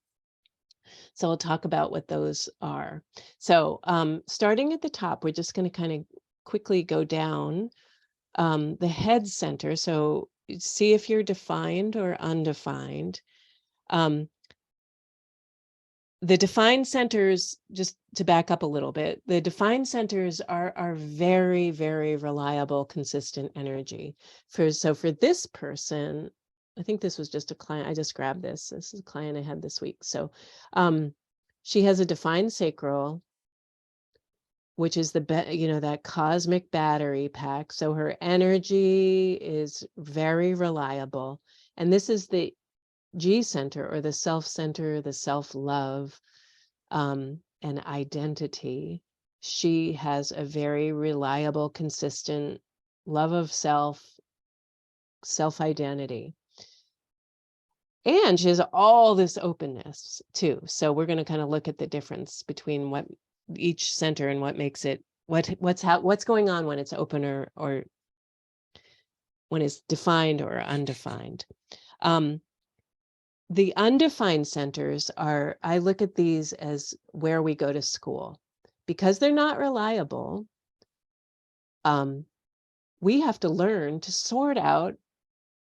So I'll talk about what those are. So starting at the top, we're just going to kind of quickly go down the head center. So see if you're defined or undefined. The defined centers, just to back up a little bit, the defined centers are very, very reliable, consistent energy. So for this person, I think this was just a client. I just grabbed this. This is a client I had this week. So she has a defined sacral, which is that cosmic battery pack. So her energy is very reliable. And this is the G center, or the self center, the self-love and identity. She has a very reliable, consistent love of self-identity. And she has all this openness too. So we're going to kind of look at the difference between what each center and what makes it what's going on when it's open or when it's defined or undefined. The undefined centers I look at these as where we go to school. Because they're not reliable, we have to learn to sort out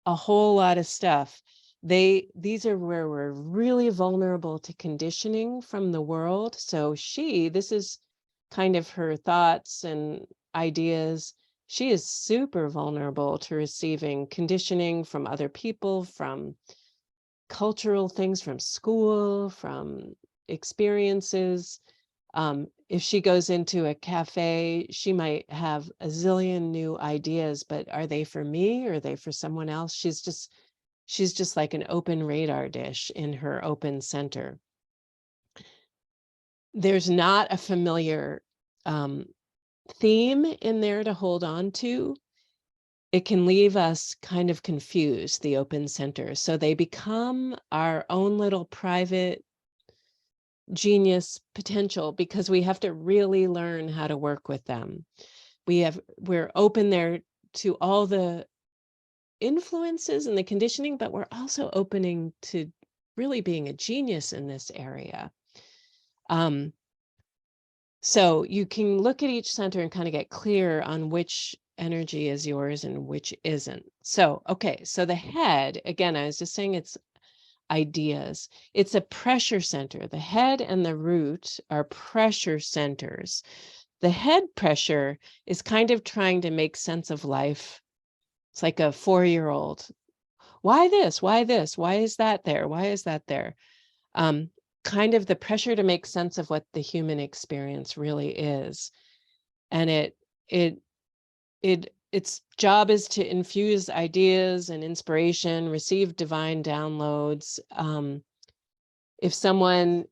a whole lot of stuff. These are where we're really vulnerable to conditioning from the world. So this is kind of her thoughts and ideas. She is super vulnerable to receiving conditioning from other people, from cultural things, from school, from experiences. If she goes into a cafe, she might have a zillion new ideas, but are they for me or are they for someone else? She's just like an open radar dish in her open center. There's not a familiar theme in there to hold on to. It can leave us kind of confused, the open center. So they become our own little private genius potential, because we have to really learn how to work with them. We're open there to all the influences and the conditioning, but we're also opening to really being a genius in this area. So you can look at each center and kind of get clear on which energy is yours and which isn't. So, okay, so the head, again, I was just saying it's ideas. It's a pressure center. The head and the root are pressure centers. The head pressure is kind of trying to make sense of life. It's like a 4-year-old. Why this? Why this? Why is that there? Why is that there? Kind of the pressure to make sense of what the human experience really is. And its job is to infuse ideas and inspiration, receive divine downloads. If someone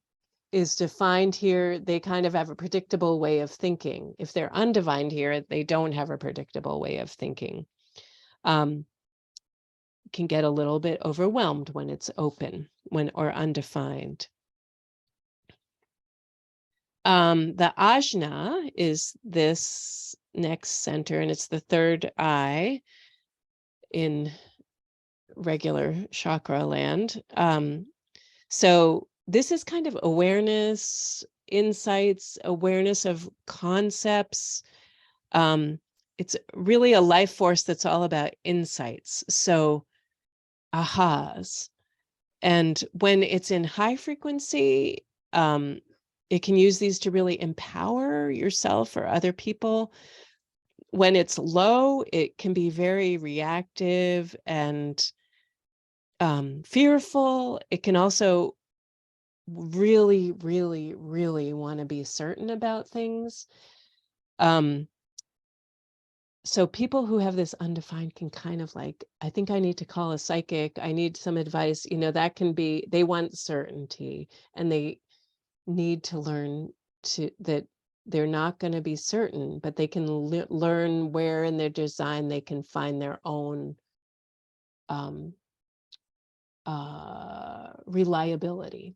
is defined here, they kind of have a predictable way of thinking. If they're undefined here, they don't have a predictable way of thinking. Can get a little bit overwhelmed when it's open, or undefined. The ajna is this next center, and it's the third eye in regular chakra land. So this is kind of awareness, insights, awareness of concepts. it's really a life force that's all about insights. So ahas. And when it's in high frequency, it can use these to really empower yourself or other people. When it's low, it can be very reactive and fearful. It can also really, really, really want to be certain about things. So people who have this undefined can kind of like, I think I need to call a psychic. I need some advice. You know, that can be, they want certainty, and they need to learn that they're not going to be certain, but they can learn where in their design they can find their own reliability.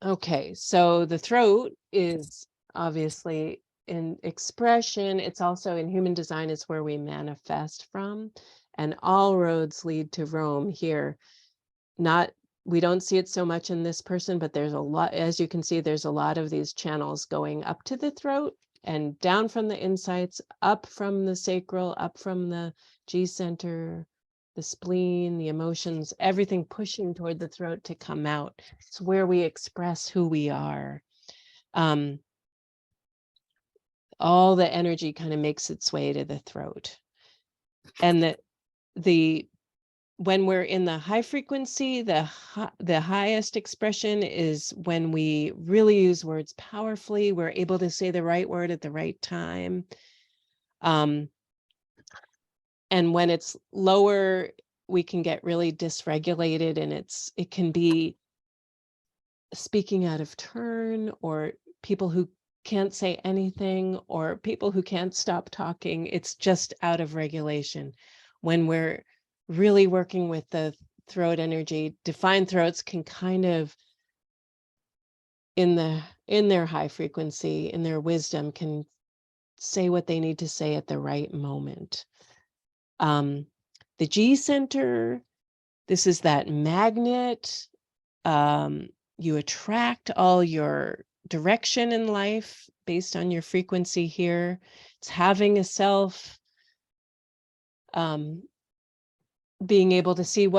Okay, so the throat is obviously in expression. It's also in human design, it's where we manifest from, and all roads lead to Rome here. We don't see it so much in this person, but there's a lot, as you can see, there's a lot of these channels going up to the throat and down from the insides, up from the sacral, up from the G center, the spleen, the emotions, everything pushing toward the throat to come out. It's where we express who we are. All the energy kind of makes its way to the throat. And when we're in the high frequency, the highest expression is when we really use words powerfully. We're able to say the right word at the right time. And when it's lower, we can get really dysregulated, and it can be speaking out of turn, or people who can't say anything, or people who can't stop talking. It's just out of regulation. When we're really working with the throat energy, defined throats can kind of, in their high frequency, in their wisdom, can say what they need to say at the right moment. The G center, this is that magnet. You attract all your direction in life based on your frequency here. It's having a self, being able to see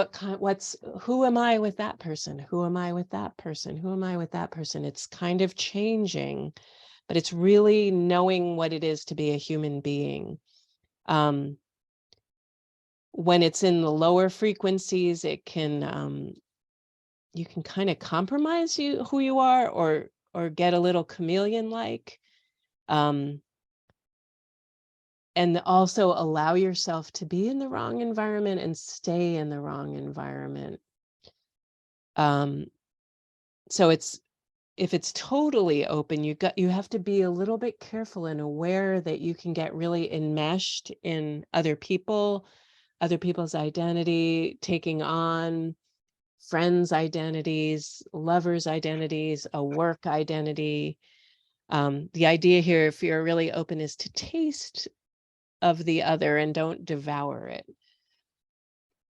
who am I with that person? Who am I with that person? Who am I with that person? It's kind of changing, but it's really knowing what it is to be a human being. When it's in the lower frequencies, it can, you can kind of compromise who you are, or get a little chameleon-like. And also allow yourself to be in the wrong environment and stay in the wrong environment. So if it's totally open, you have to be a little bit careful and aware that you can get really enmeshed in other people's identity, taking on friends' identities, lovers' identities, a work identity. The idea here, if you're really open, is to taste of the other and don't devour it.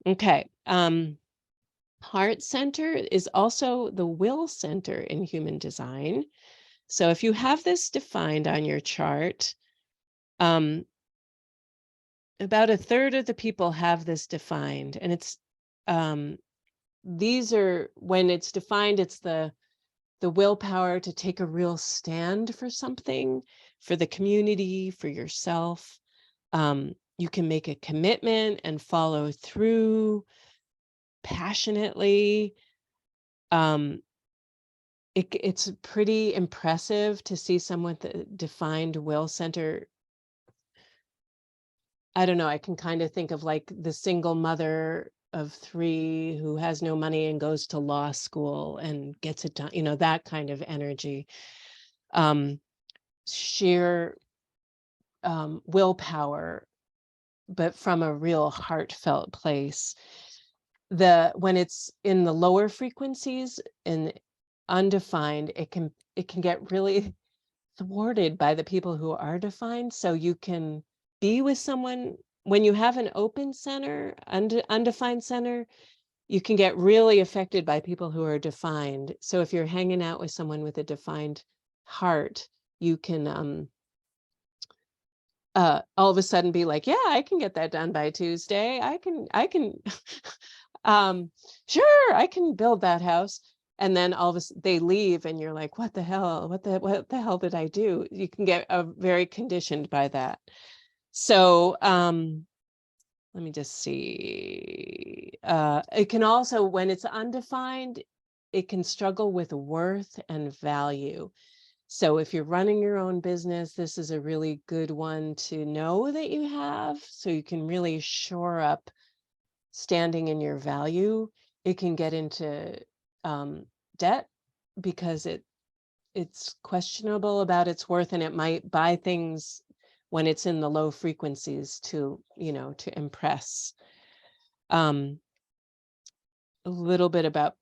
Okay. Heart center is also the will center in human design. So if you have this defined on your chart, about a third of the people have this defined, and it's these are, when it's defined, it's the willpower to take a real stand for something, for the community, for yourself. You can make a commitment and follow through passionately. It's pretty impressive to see someone with a defined will center. I don't know, I can kind of think of like the single mother of 3 who has no money and goes to law school and gets it done, that kind of energy. Sheer willpower, but from a real heartfelt place. When it's in the lower frequencies and undefined, it can get really thwarted by the people who are defined. So you can be with someone when you have an open center, undefined center, you can get really affected by people who are defined. So if you're hanging out with someone with a defined heart, you can all of a sudden be like, yeah, I can get that done by Tuesday. I can sure, I can build that house. And then all of a sudden they leave and you're like, what the hell? What the hell did I do? You can get very conditioned by that. So let me just see. It can also, when it's undefined, it can struggle with worth and value. So if you're running your own business, this is a really good one to know that you have, so you can really shore up standing in your value. It can get into debt because it's questionable about its worth, and it might buy things when it's in the low frequencies to, to impress. A little bit about,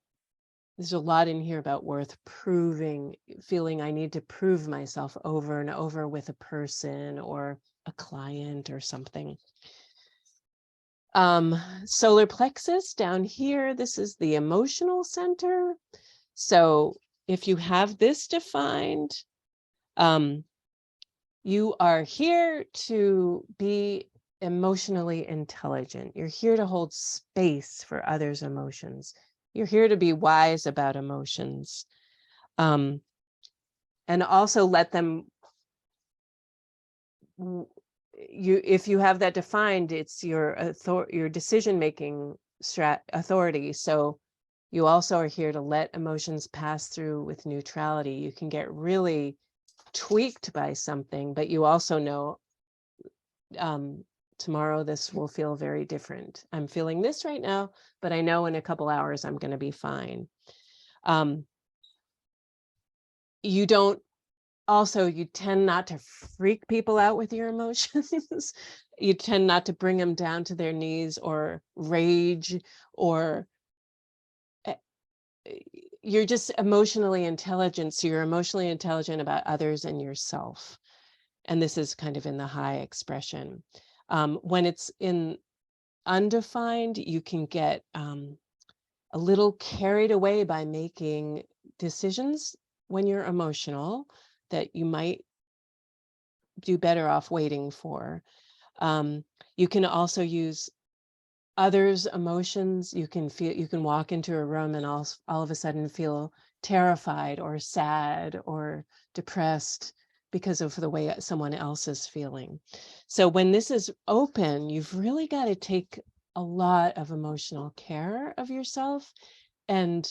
there's a lot in here about worth, proving, feeling I need to prove myself over and over with a person or a client or something. Solar plexus down here, this is the emotional center. So if you have this defined, you are here to be emotionally intelligent. You're here to hold space for others' emotions. You're here to be wise about emotions. And also let them, if you have that defined, it's your decision-making authority. So you also are here to let emotions pass through with neutrality. You can get really tweaked by something, but you also know tomorrow this will feel very different. I'm feeling this right now, but I know in a couple hours I'm going to be fine. You tend not to freak people out with your emotions. You tend not to bring them down to their knees or rage, or you're just emotionally intelligent. So you're emotionally intelligent about others and yourself. And this is kind of in the high expression. When it's in undefined, you can get a little carried away by making decisions when you're emotional that you might do better off waiting for. You can also use others' emotions. You can walk into a room and all of a sudden feel terrified or sad or depressed because of the way someone else is feeling. So when this is open, you've really got to take a lot of emotional care of yourself and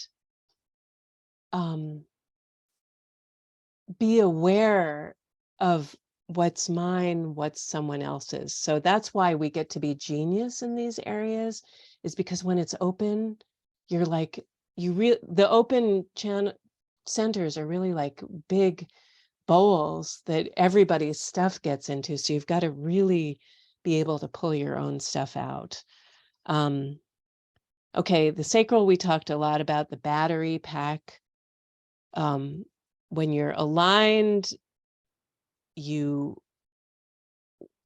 be aware of what's mine, what's someone else's. So that's why we get to be genius in these areas, is because when it's open, you're like, the open centers are really like big bowls that everybody's stuff gets into. So you've got to really be able to pull your own stuff out. Okay, the sacral, we talked a lot about the battery pack. When you're aligned, you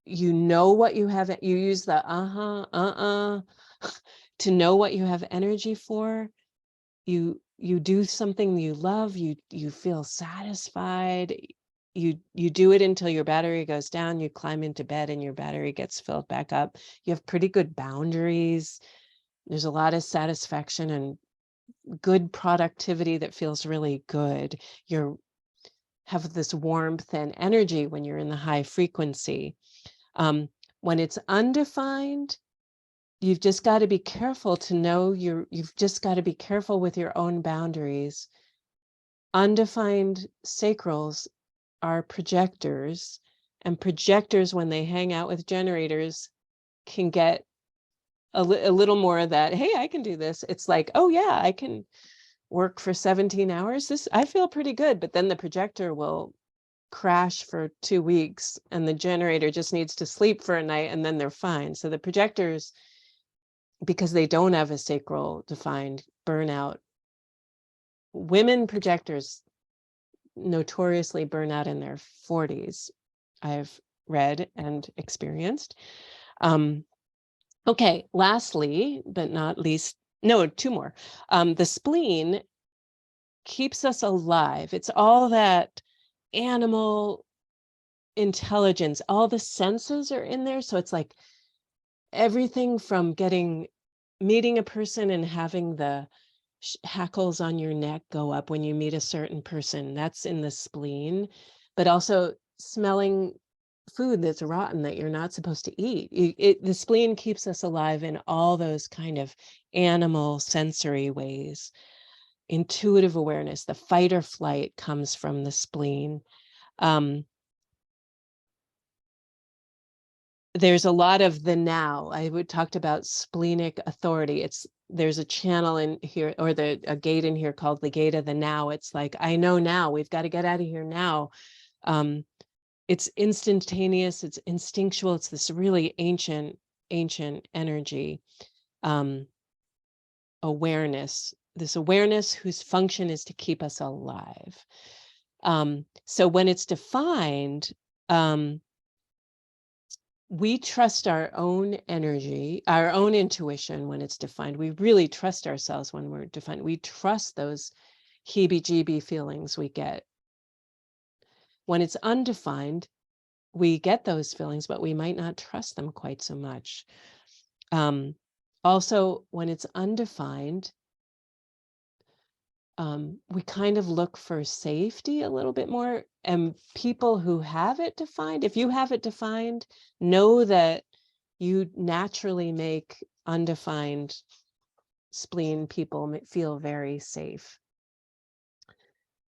know what you have, you use the to know what you have energy for. You do something you love, you feel satisfied, you do it until your battery goes down, you climb into bed and your battery gets filled back up. You have pretty good boundaries. There's a lot of satisfaction and good productivity that feels really good. You have this warmth and energy when you're in the high frequency. When it's undefined, you've just got to be careful to know you've just got to be careful with your own boundaries. Undefined sacrals are projectors, and projectors, when they hang out with generators, can get a little more of that, hey, I can do this. It's like, oh yeah, I can work for 17 hours. I feel pretty good. But then the projector will crash for 2 weeks and the generator just needs to sleep for a night and then they're fine. So the projectors, because they don't have a sacral defined, burn out. Women projectors notoriously burn out in their 40s. I've read and experienced. Okay, lastly, but not least, no, 2 more. The spleen keeps us alive. It's all that animal intelligence. All the senses are in there. So it's like everything from meeting a person and having the hackles on your neck go up when you meet a certain person. That's in the spleen, but also smelling food that's rotten that you're not supposed to eat. The spleen keeps us alive in all those kind of animal sensory ways. Intuitive awareness, the fight or flight comes from the spleen. There's a lot of the now. I would talked about splenic authority. There's a channel in here, or a gate in here called the gate of the now. It's like, I know now, we've got to get out of here now. It's instantaneous, it's instinctual, it's this really ancient energy. Awareness, this awareness whose function is to keep us alive. So when it's defined, we trust our own energy, our own intuition when it's defined. We really trust ourselves when we're defined. We trust those heebie-jeebie feelings we get. When it's undefined, we get those feelings, but we might not trust them quite so much. Also, when it's undefined, we kind of look for safety a little bit more. And people who have it defined, if you have it defined, know that you naturally make undefined spleen people feel very safe.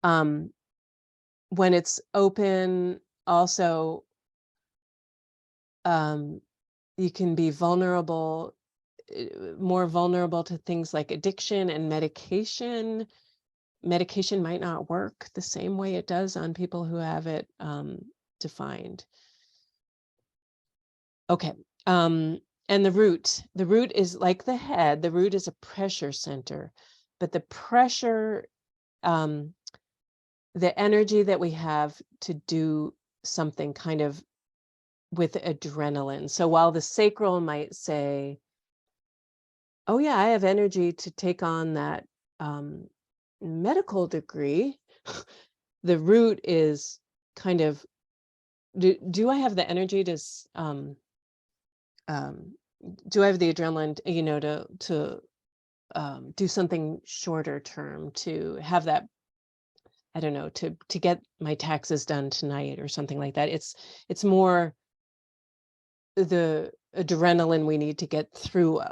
When it's open, also, you can be vulnerable, more vulnerable to things like addiction and medication. Medication might not work the same way it does on people who have it defined. Okay, and the root is like the head. The root is a pressure center, but the pressure, the energy that we have to do something kind of with adrenaline. So while the sacral might say, oh yeah, I have energy to take on that medical degree, the root is kind of, do I have the energy to do I have the adrenaline, to do something shorter term, to have that, I don't know, to get my taxes done tonight or something like that. It's more the adrenaline we need to get through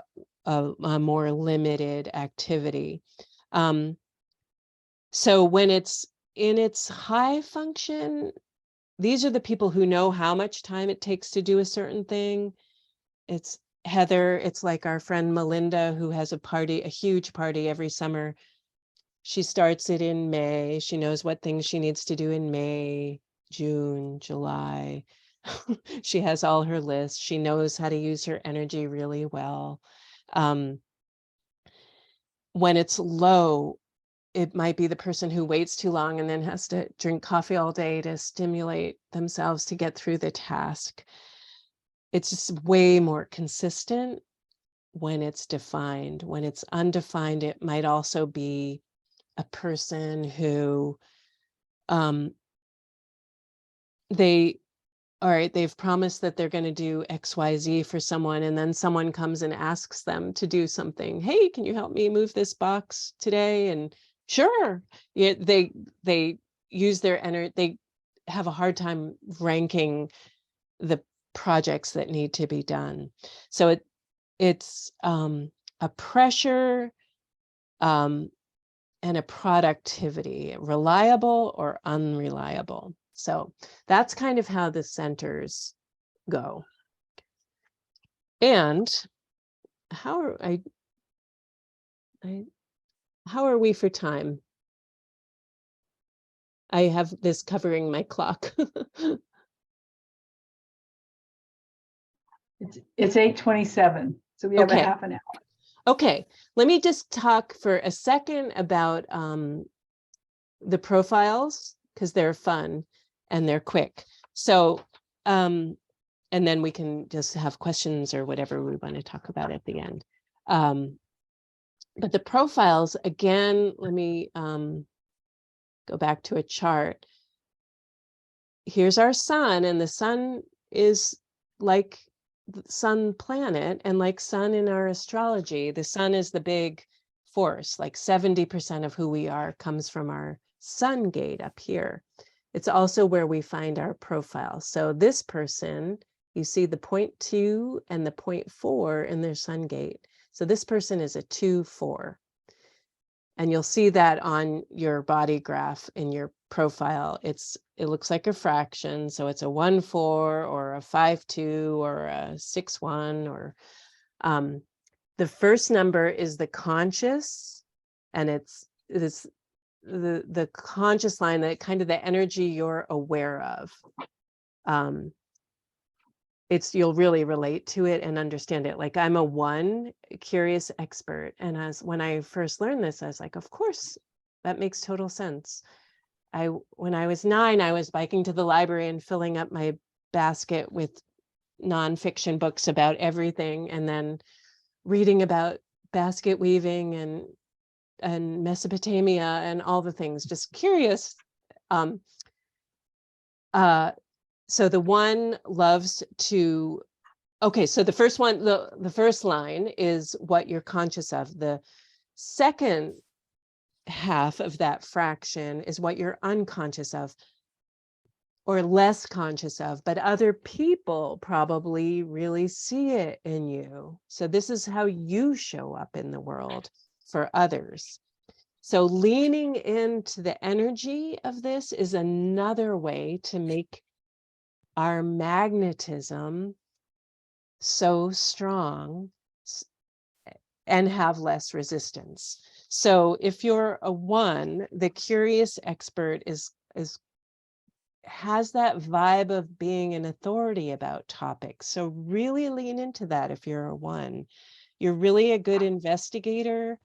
a more limited activity. So when it's in its high function, these are the people who know how much time it takes to do a certain thing. It's Heather, it's like our friend Melinda, who has a huge party every summer. She starts it in May. She knows what things she needs to do in May, June, July. She has all her lists. She knows how to use her energy really well. When it's low, it might be the person who waits too long and then has to drink coffee all day to stimulate themselves to get through the task. It's just way more consistent when it's defined. When it's undefined, it might also be a person who they've promised that they're going to do XYZ for someone, and then someone comes and asks them to do something. Hey, can you help me move this box today? And sure, yeah, they use their energy. They have a hard time ranking the projects that need to be done. So it's a pressure and a productivity, reliable or unreliable. So that's kind of how the centers go. And how are we for time? I have this covering my clock. It's 8:27, so we have a Okay. half an hour. Okay, let me just talk for a second about the profiles, because they're fun and they're quick. So, and then we can just have questions or whatever we want to talk about at the end. But the profiles, again, let me go back to a chart. here's our sun, and the sun is like the sun planet, and like sun in our astrology, the sun is the big force. Like 70% of who we are comes from our sun gate up here. It's also where we find our profile. So this person, you see the 0.2 and the 0.4 in their sun gate. So this person is a 2-4. And you'll see that on your body graph in your profile. It looks like a fraction. So it's a 1-4 or a 5-2 or a 6-1, or the first number is the conscious, and it is the conscious line, that kind of the energy you're aware of. You'll really relate to it and understand it. Like, I'm a 1, curious expert. And when I first learned this, I was like, of course, that makes total sense. When I was 9, I was biking to the library and filling up my basket with nonfiction books about everything, and then reading about basket weaving and Mesopotamia and all the things, just curious. So the 1 loves to, okay, so the first one, the first line is what you're conscious of. The second half of that fraction is what you're unconscious of or less conscious of, but other people probably really see it in you. So this is how you show up in the world for others. So leaning into the energy of this is another way to make our magnetism so strong and have less resistance. So if you're a 1, the curious expert has that vibe of being an authority about topics. So really lean into that. If you're a 1, you're really a good investigator.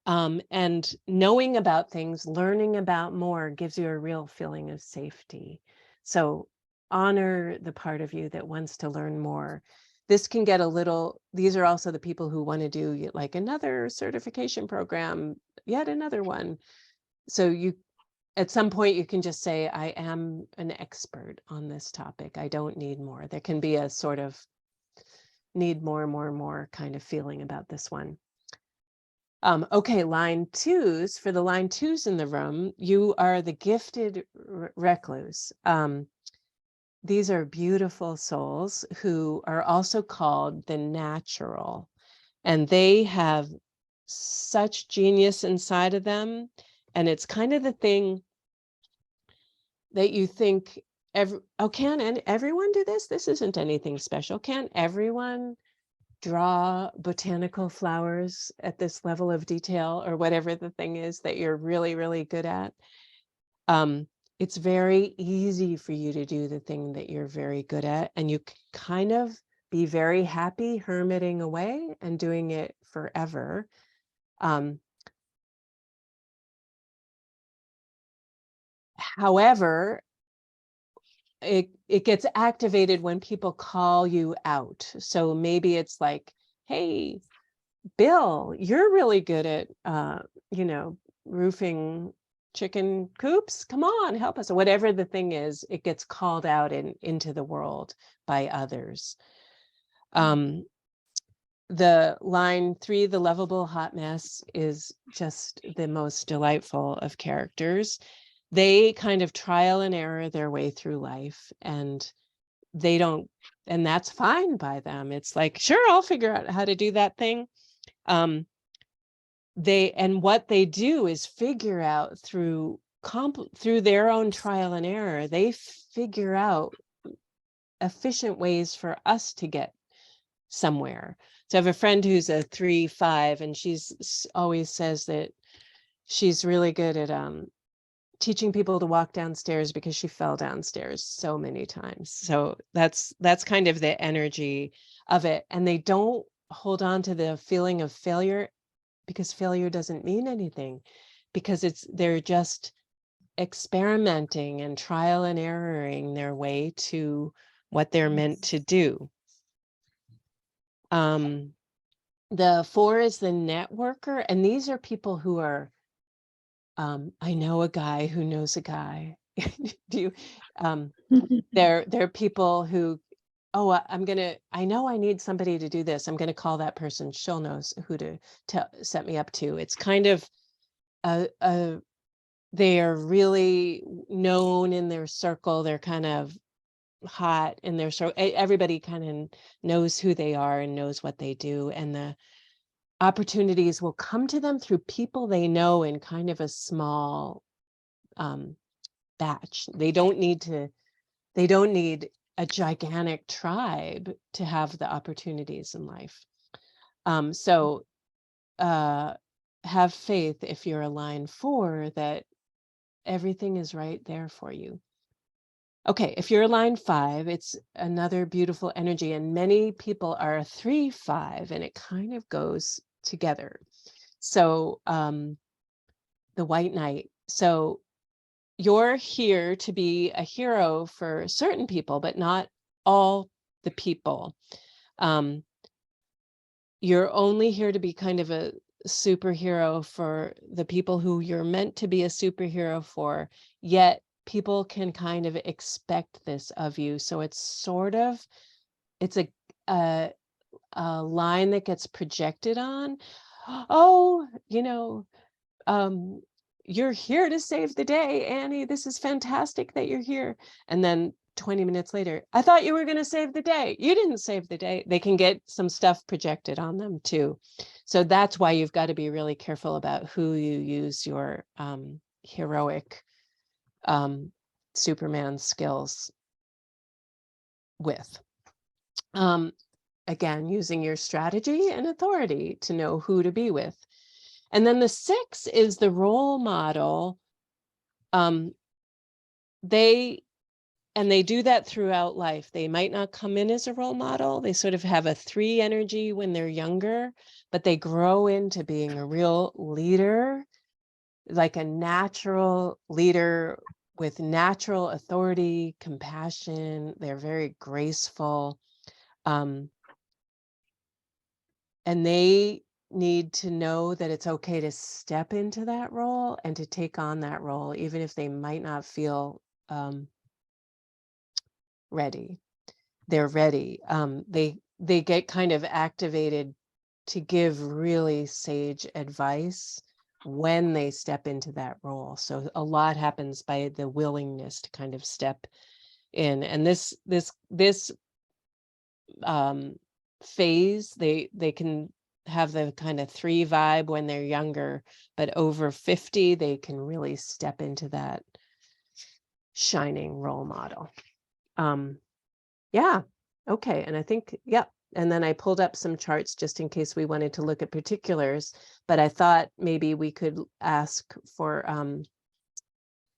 And knowing about things, learning about more, gives you a real feeling of safety. So honor the part of you that wants to learn more. This can get these are also the people who want to do like another certification program, yet another one. So at some point you can just say, I am an expert on this topic. I don't need more. There can be a sort of need more kind of feeling about this one. Okay, line 2s. For the line 2s in the room, you are the gifted recluse. These are beautiful souls who are also called the natural, and they have such genius inside of them. And it's kind of the thing that you think, can everyone do this? This isn't anything special. Can everyone draw botanical flowers at this level of detail, or whatever the thing is that you're really, really good at? It's very easy for you to do the thing that you're very good at, and you can kind of be very happy hermiting away and doing it forever. However, it gets activated when people call you out. So maybe it's like, hey, Bill, you're really good at, roofing chicken coops. Come on, help us. Whatever the thing is, it gets called out into the world by others. The line 3, the lovable hot mess, is just the most delightful of characters. They kind of trial and error their way through life, and and that's fine by them. It's like, sure, I'll figure out how to do that thing. And what they do is figure out through their own trial and error, they figure out efficient ways for us to get somewhere. So I have a friend who's a 3-5, and she's always says that she's really good at teaching people to walk downstairs because she fell downstairs so many times. So that's kind of the energy of it. And they don't hold on to the feeling of failure, because failure doesn't mean anything, because they're just experimenting and trial and erroring their way to what they're meant to do. The 4 is the networker, and these are people who are, I know a guy who knows a guy, do you, they're people who, oh, I know I need somebody to do this. I'm going to call that person. She'll know who to set me up to. It's kind of, they are really known in their circle. They're kind of hot in their circle. Everybody kind of knows who they are and knows what they do. And the opportunities will come to them through people they know in kind of a small batch. They don't need a gigantic tribe to have the opportunities in life. So have faith, if you're a line 4, that everything is right there for you. Okay, if you're a line 5, it's another beautiful energy, and many people are a 3-5, and it kind of goes together. So the White Knight. So you're here to be a hero for certain people, but not all the people. You're only here to be kind of a superhero for the people who you're meant to be a superhero for, yet people can kind of expect this of you. So it's a line that gets projected on. Oh, you're here to save the day, Annie. This is fantastic that you're here. And then 20 minutes later, I thought you were going to save the day. You didn't save the day. They can get some stuff projected on them too. So that's why you've got to be really careful about who you use your heroic Superman skills with. Again, using your strategy and authority to know who to be with. And then the 6 is the role model. They do that throughout life. They might not come in as a role model. They sort of have a 3 energy when they're younger, but they grow into being a real leader, like a natural leader with natural authority, compassion. They're very graceful. And they need to know that it's okay to step into that role and to take on that role, even if they might not feel ready. They're ready. They get kind of activated to give really sage advice when they step into that role. So a lot happens by the willingness to kind of step in. And this phase, they can have the kind of 3 vibe when they're younger, but over 50, they can really step into that shining role model. Yeah. Okay. And I think, yep. And then I pulled up some charts just in case we wanted to look at particulars, but I thought maybe we could ask for,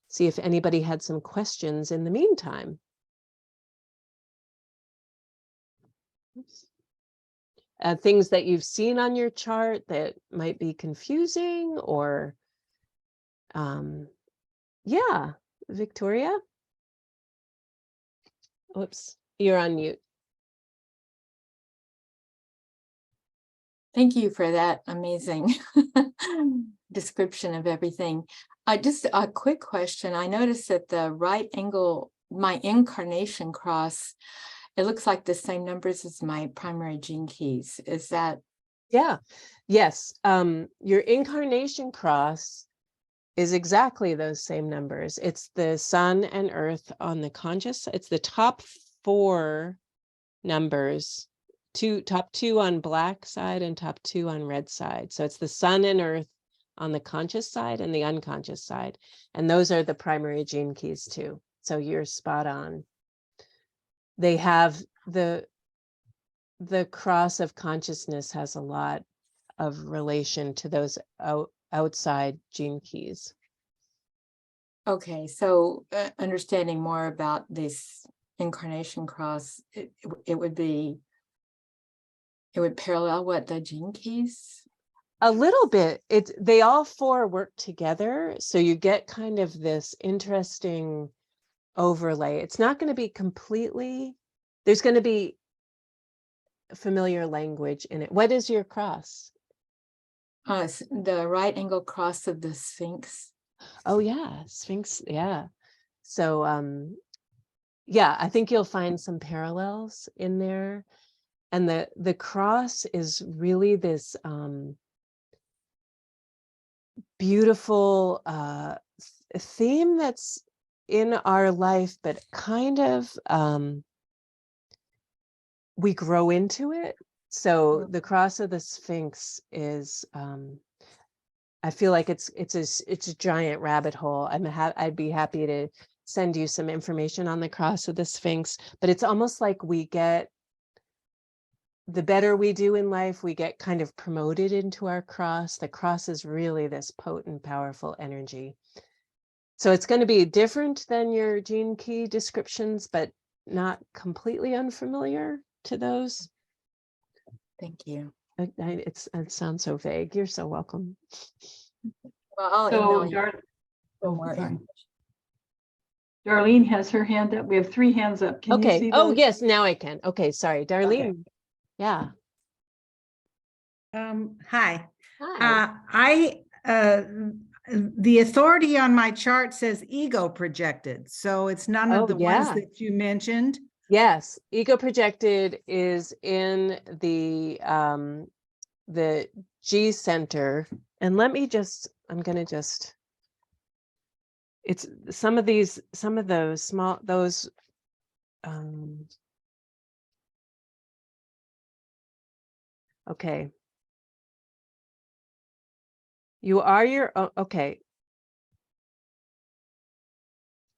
see if anybody had some questions in the meantime. Things that you've seen on your chart that might be confusing, or yeah, Victoria. Whoops, you're on mute. Thank you for that amazing description of everything. Just a quick question. I noticed that the right angle, my incarnation cross, it looks like the same numbers as my primary gene keys. Is that? Yeah. Yes. Your incarnation cross is exactly those same numbers. It's the sun and earth on the conscious. It's the top 4 numbers, top 2 on black side and top 2 on red side. So it's the sun and earth on the conscious side and the unconscious side. And those are the primary gene keys too. So you're spot on. They have the cross of consciousness has a lot of relation to those outside gene keys. Okay, so understanding more about this incarnation cross, it would parallel what the gene keys? A little bit. They all 4 work together, so you get kind of this interesting overlay. It's not going to be completely, there's going to be familiar language in it. What is your cross? The right angle cross of the Sphinx. Oh yeah, Sphinx. Yeah. So yeah, I think you'll find some parallels in there. And the cross is really this beautiful theme that's in our life, but kind of we grow into it. So the cross of the Sphinx is I feel like it's a giant rabbit hole. I'd be happy to send you some information on the cross of the Sphinx, but it's almost like the better we do in life, we get kind of promoted into our cross. The cross is really this potent, powerful energy. So it's going to be different than your gene key descriptions, but not completely unfamiliar to those. Thank you. It sounds so vague. You're so welcome. Well, I'll So email you Dar- some oh, more sorry. information. Darlene has her hand up. We have 3 hands up. Can you Okay. see Oh, those? yes, now I can. Okay, sorry. Darlene. Yeah. Hi. Hi. The authority on my chart says ego projected, so it's none Oh, of the ones yeah. that you mentioned. Yes, ego projected is in the G center. And let me just, I'm going to just, it's some of those small, those, okay. You are your, okay.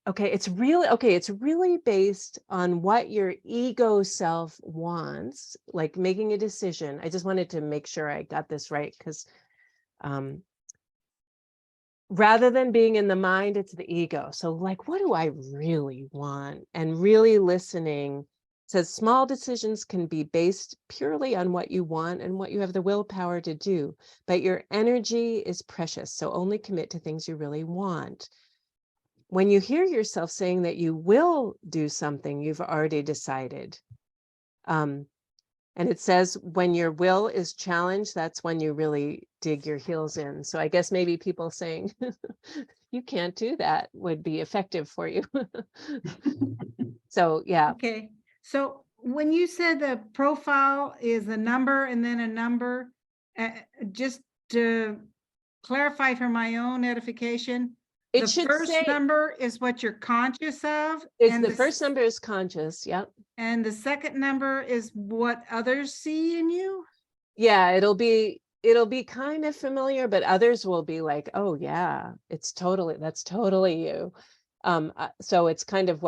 Okay, it's really based on what your ego self wants, like making a decision. I just wanted to make sure I got this right, because rather than being in the mind, it's the ego. So like, what do I really want? And really listening says small decisions can be based purely on what you want and what you have the willpower to do, but your energy is precious. So only commit to things you really want. When you hear yourself saying that you will do something, you've already decided. And it says when your will is challenged, that's when you really dig your heels in. So I guess maybe people saying you can't do that would be effective for you. So yeah. Okay, so when you said the profile is a number and then a number, just to clarify for my own edification, It the should first say number is what you're conscious of, is and the first number is conscious. Yep. and the second number is what others see in you. Yeah, it'll be kind of familiar, but others will be like, oh yeah, that's totally you. So it's kind of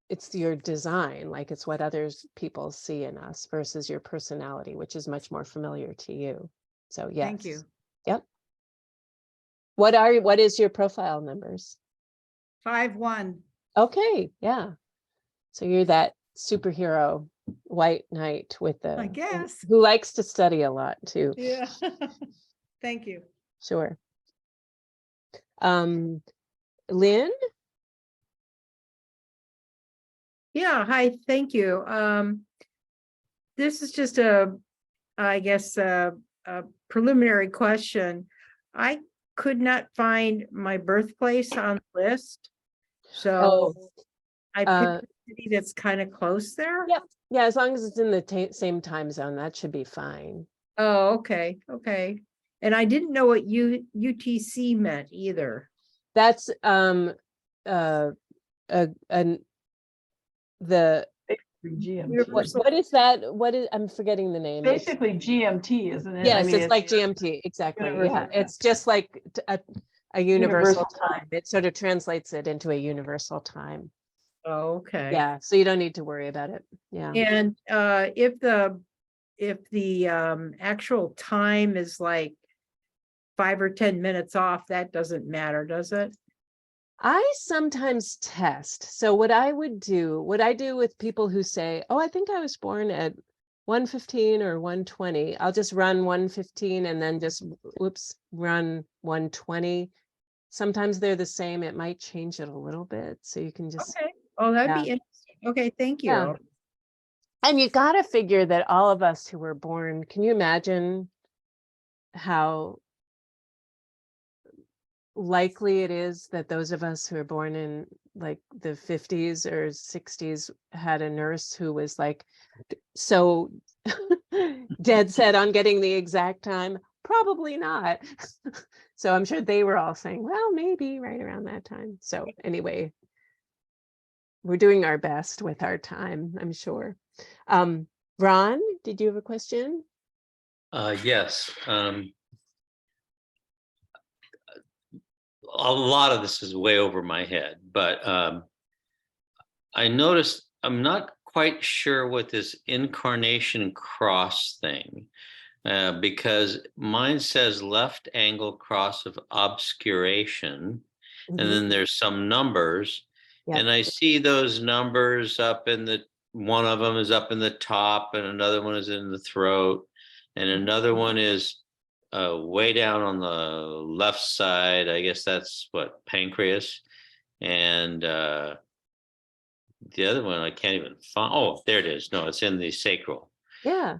it's your design, like it's what others people see in us versus your personality, which is much more familiar to you. So yes. Thank you. Yep. What is your profile numbers? 5-1. Okay, yeah. So you're that superhero white knight with I guess. who likes to study a lot too. Yeah. Thank you. Sure. Lynn? Yeah, hi, thank you. This is just I guess, a preliminary question. I could not find my birthplace on the list. So I picked a city that's kind of close there. Yep. Yeah, as long as it's in the same time zone, that should be fine. Oh, okay, okay. And I didn't know what UTC meant either. That's the GMT. what is that? I'm forgetting the name. Basically GMT, isn't it? Yes, it's like GMT, exactly. Yeah, it's just like a universal time. It sort of translates it into a universal time. Oh, okay. Yeah, so you don't need to worry about it. Yeah. And if the actual time is like 5 or 10 minutes off, that doesn't matter, does it? I sometimes test. So what I do with people who say, oh, I think I was born at 1:15 or 1:20, I'll just run 1:15 and then just, run 1:20. Sometimes they're the same. It might change it a little bit. So you can just, Okay. Oh, that'd yeah. be interesting. Okay, thank you. Yeah. And you got to figure that all of us who were born, can you imagine how likely it is that those of us who are born in like the 50s or 60s had a nurse who was like so dead set on getting the exact time? Probably not. So I'm sure they were all saying, well, maybe right around that time. So anyway, we're doing our best with our time, I'm sure. Ron, did you have a question? Yes. A lot of this is way over my head, but I noticed I'm not quite sure what this incarnation cross thing, because mine says left angle cross of obscuration, and then there's some numbers, Yep. and I see those numbers up in the, one of them is up in the top, and another one is in the throat, and another one is way down on the left side. I guess that's what, pancreas, and the other one I can't even find. Oh, there it is. No, it's in the sacral. Yeah.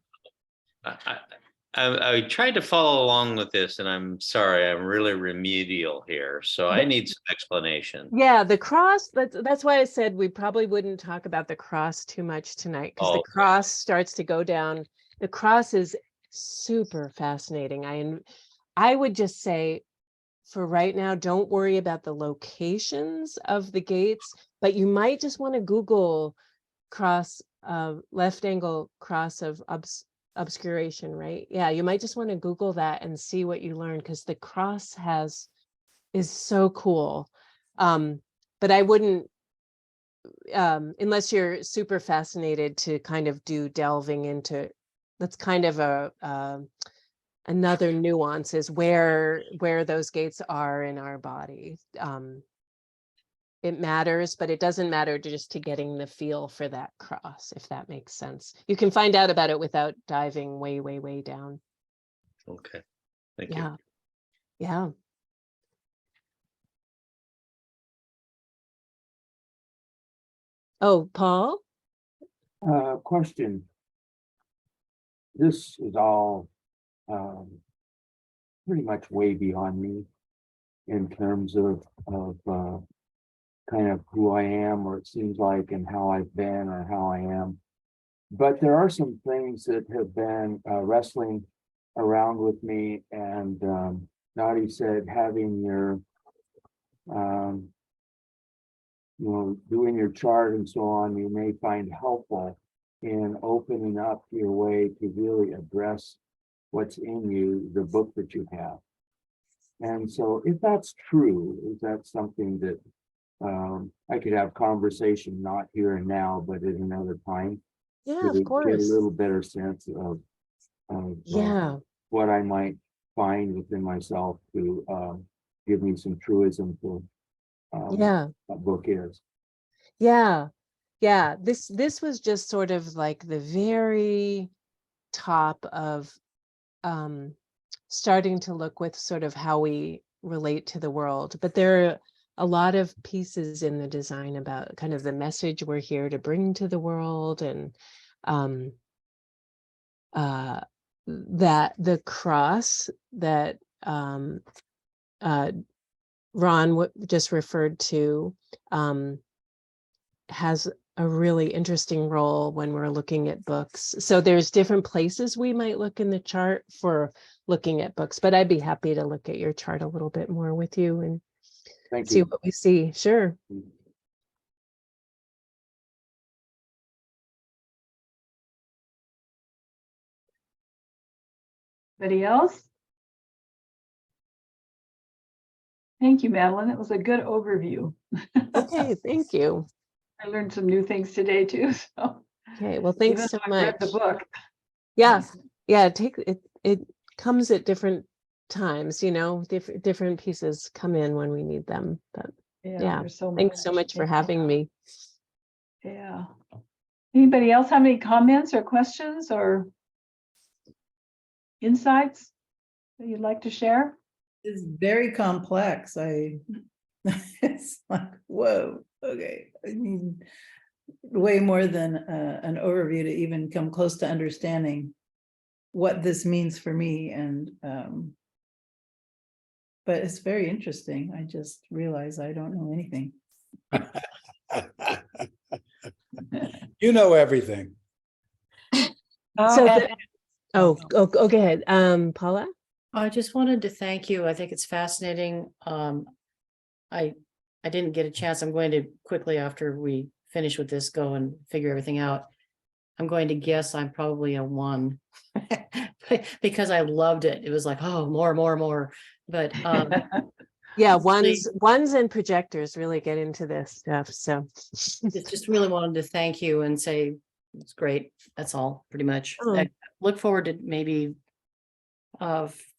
I tried to follow along with this, and I'm sorry, I'm really remedial here, so I need some explanation. Yeah, the cross, that's why I said we probably wouldn't talk about the cross too much tonight, because the cross starts to go down. The cross is super fascinating. I would just say for right now, don't worry about the locations of the gates, but you might just want to Google cross left angle cross of obscuration, right? Yeah, you might just want to Google that and see what you learn, because the cross is so cool. But I wouldn't, unless you're super fascinated to kind of do delving into, that's kind of another nuance is where those gates are in our body. It matters, but it doesn't matter just to getting the feel for that cross, if that makes sense. You can find out about it without diving way, way, way down. Okay, thank you. Yeah. Yeah. Oh, Paul? Question. This is all pretty much way beyond me in terms of kind of who I am, or it seems like, and how I've been or how I am. But there are some things that have been wrestling around with me, and Nadi said having your doing your chart and so on, you may find helpful in opening up your way to really address what's in you, the book that you have. And so if that's true, is that something that I could have conversation, not here and now, but at another time? Yeah, of Get a course. little better sense of Yeah. what I might find within myself to give me some truism for Yeah. what book is. Yeah. Yeah. This was just sort of like the very top of starting to look with sort of how we relate to the world. But there are a lot of pieces in the design about kind of the message we're here to bring to the world, and that the cross that Ron just referred to has a really interesting role when we're looking at books. So there's different places we might look in the chart for looking at books, but I'd be happy to look at your chart a little bit more with you and see what we see. Sure. Anybody else? Thank you, Madeleine. It was a good overview. Okay, thank you. I learned some new things today too. So Okay, well, thanks even so though I've read much. the book. Yeah, yeah, it comes at different times, different pieces come in when we need them. But yeah, There's so thanks so much for having me. Yeah. Anybody else have any comments or questions or insights that you'd like to share? It's very complex. It's like, whoa, okay. I mean, way more than an overview to even come close to understanding what this means for me. And but it's very interesting. I just realized I don't know anything. You know everything. So go ahead. Paula? I just wanted to thank you. I think it's fascinating. I didn't get a chance. I'm going to quickly, after we finish with this, go and figure everything out. I'm going to guess I'm probably a 1 because I loved it. It was like, oh, more. But Yeah, Honestly- ones and projectors really get into this stuff. So just really wanted to thank you and say it's great. That's all pretty much. Oh. I look forward to maybe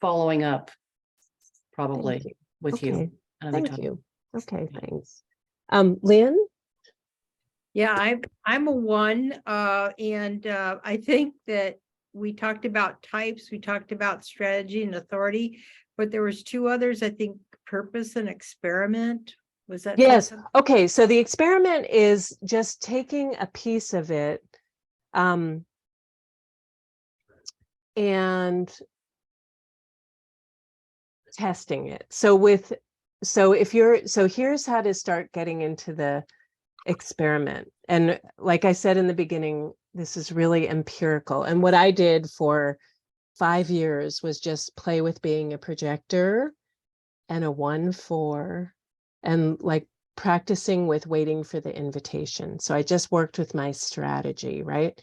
following up probably you. with Okay, you. another thank time. you. Okay, thanks. Lynn? Yeah, I'm a 1, and I think that we talked about types, we talked about strategy and authority, but there was 2 others, I think, purpose and experiment. Was that? Yes. something? Okay, so the experiment is just taking a piece of it and testing it. So here's how to start getting into the experiment. And like I said in the beginning, this is really empirical. And what I did for 5 years was just play with being a projector and a 1-4 and like practicing with waiting for the invitation. So I just worked with my strategy, right?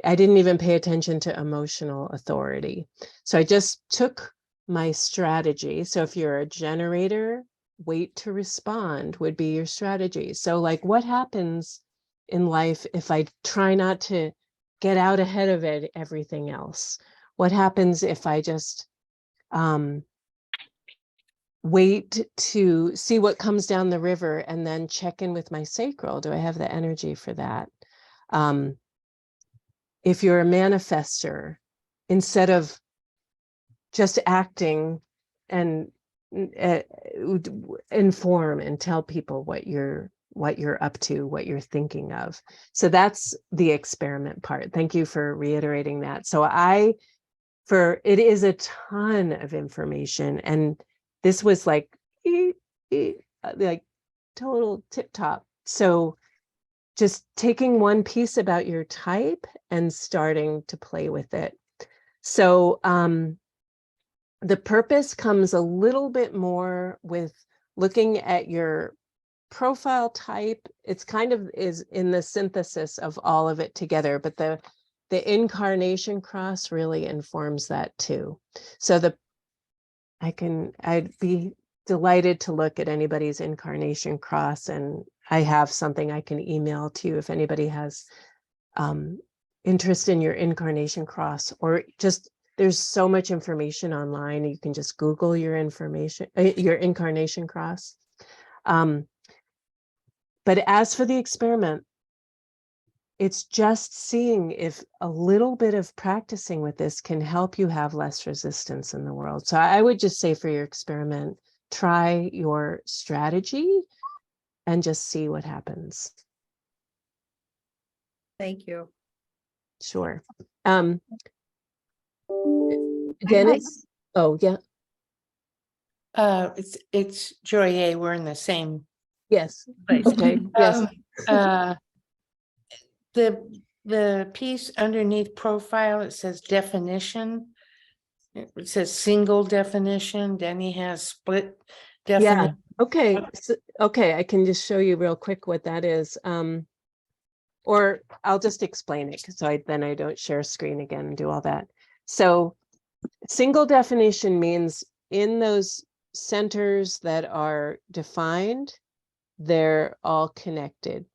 I didn't even pay attention to emotional authority. So I just took my strategy. So if you're a generator, wait to respond would be your strategy. So like what happens in life if I try not to get out ahead of it, everything else? What happens if I just wait to see what comes down the river and then check in with my sacral? Do I have the energy for that? If you're a manifester, instead of just acting and inform and tell people what you're up to, what you're thinking of. So that's the experiment part. Thank you for reiterating that. So it is a ton of information, and this was like total tip top. So just taking one piece about your type and starting to play with it. So the purpose comes a little bit more with looking at your profile type. It's kind of is in the synthesis of all of it together, but the incarnation cross really informs that too. So I'd be delighted to look at anybody's incarnation cross, and I have something I can email to you if anybody has interest in your incarnation cross, or just there's so much information online. You can just Google your information, your incarnation cross. But as for the experiment, it's just seeing if a little bit of practicing with this can help you have less resistance in the world. So I would just say for your experiment, try your strategy and just see what happens. Thank you. Sure. Dennis? Oh, yeah. It's Joy. We're in the same Yes. place. Okay. Yes. The piece underneath profile, it says definition. It says single definition. Denny has split definition. Yeah. Okay. Okay. I can just show you real quick what that is. Or I'll just explain it so then I don't share screen again and do all that. So single definition means in those centers that are defined, they're all connected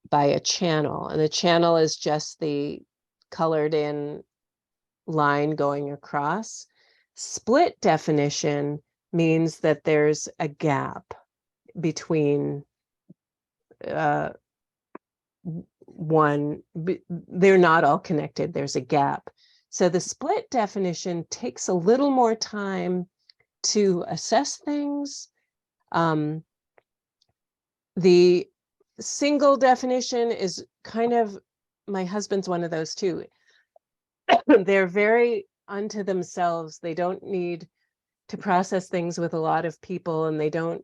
by a channel, and the channel is just the colored in line going across. Split definition means that there's a gap between they're not all connected, there's a gap. So the split definition takes a little more time to assess things. The single definition is kind of, my husband's one of those too. They're very unto themselves. They don't need to process things with a lot of people, and they don't,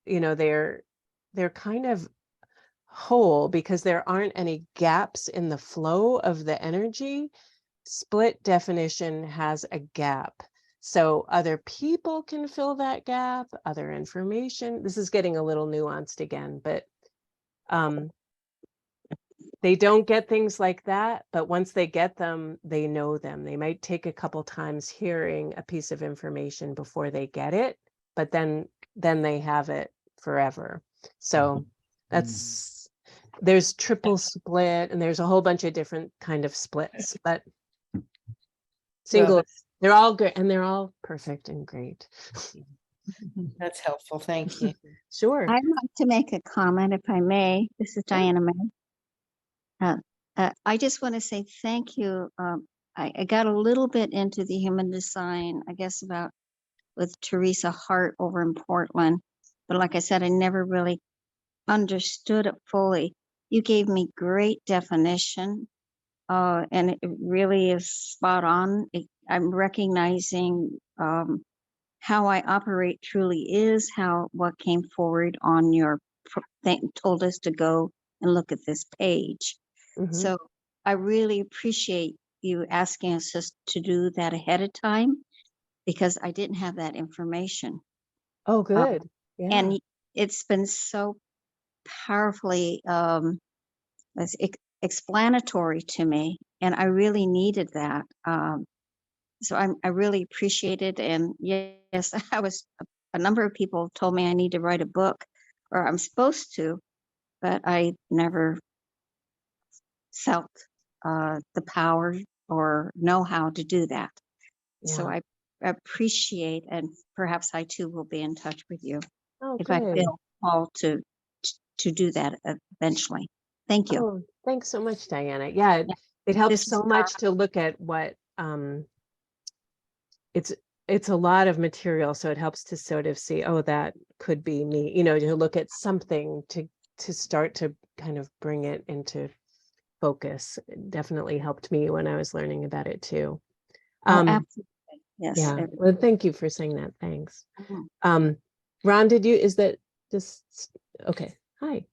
you know, they're kind of whole because there aren't any gaps in the flow of the energy. Split definition has a gap. So other people can fill that gap, other information. This is getting a little nuanced again, but they don't get things like that, but once they get them, they know them. They might take a couple times hearing a piece of information before they get it, but then they have it forever. So that's, there's triple split, and there's a whole bunch of different kind of splits, but single, they're all good, and they're all perfect and great. That's helpful. Thank you. Sure. I'd like to make a comment, if I may. This is Diana May. I just want to say thank you. I got a little bit into the human design, I guess, about with Teresa Hart over in Portland. But like I said, I never really understood it fully. You gave me great definition, and it really is spot on. I'm recognizing how I operate truly is what came forward on your thing, told us to go and look at this page. So I really appreciate you asking us just to do that ahead of time, because I didn't have that information. Oh, good. Yeah. And it's been so powerfully explanatory to me, and I really needed that. So I really appreciate it. And yes, a number of people told me I need to write a book, or I'm supposed to, but I never felt the power or know how to do that. So I appreciate, and perhaps I too will be in touch with you if I feel called to do that eventually. Thank you. Oh, thanks so much, Diana. Yeah, it helps so much to look at what it's a lot of material, so it helps to sort of see, oh, that could be me, you know, to look at something to start to kind of bring it into focus. It definitely helped me when I was learning about it too. Absolutely. Yes. Yeah. Well, thank you for saying that. Thanks. Ron, is that just okay? Hi.